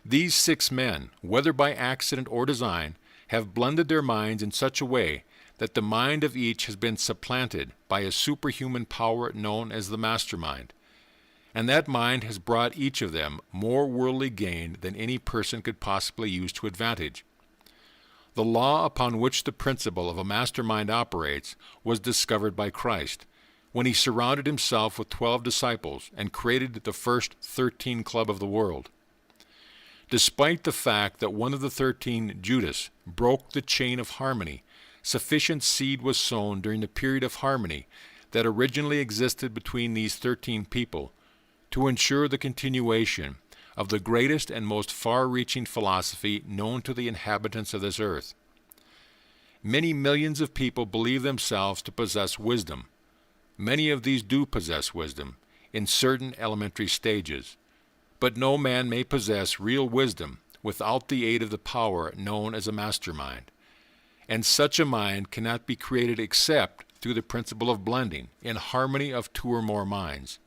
These 6 men, whether by accident or design, have blended their minds in such a way that the mind of each has been supplanted by a superhuman power known as the mastermind. And that mind has brought each of them more worldly gain than any person could possibly use to advantage. The law upon which the principle of a mastermind operates was discovered by Christ, when he surrounded himself with 12 disciples and created the first 13 club of the world. Despite the fact that one of the 13, Judas, broke the chain of harmony, sufficient seed was sown during the period of harmony that originally existed between these 13 people to ensure the continuation of the greatest and most far-reaching philosophy known to the inhabitants of this earth. Many millions of people believe themselves to possess wisdom. Many of these do possess wisdom in certain elementary stages, but no man may possess real wisdom without the aid of the power known as a mastermind. And such a mind cannot be created except through the principle of blending in harmony of 2 or more minds.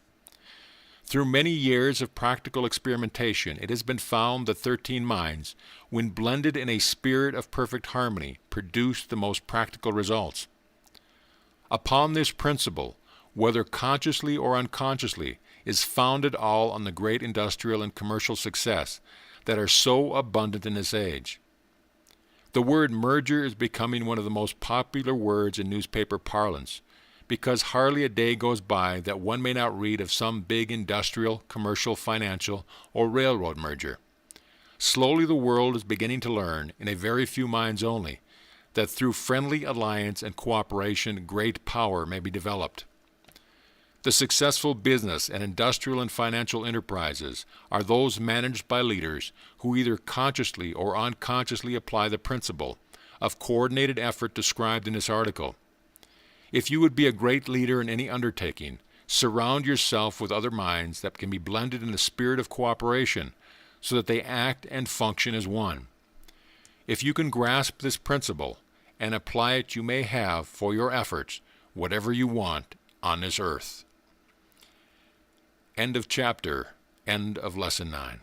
Through many years of practical experimentation, it has been found that 13 minds, when blended in a spirit of perfect harmony, produce the most practical results. Upon this principle, whether consciously or unconsciously, is founded all on the great industrial and commercial success that are so abundant in this age. The word merger is becoming one of the most popular words in newspaper parlance, because hardly a day goes by that one may not read of some big industrial, commercial, financial, or railroad merger. Slowly the world is beginning to learn, in a very few minds only, that through friendly alliance and cooperation great power may be developed. The successful business and industrial and financial enterprises are those managed by leaders who either consciously or unconsciously apply the principle of coordinated effort described in this article. If you would be a great leader in any undertaking, surround yourself with other minds that can be blended in the spirit of cooperation, so that they act and function as one. If you can grasp this principle and apply it, you may have for your efforts whatever you want on this earth. End of chapter. End of lesson 9.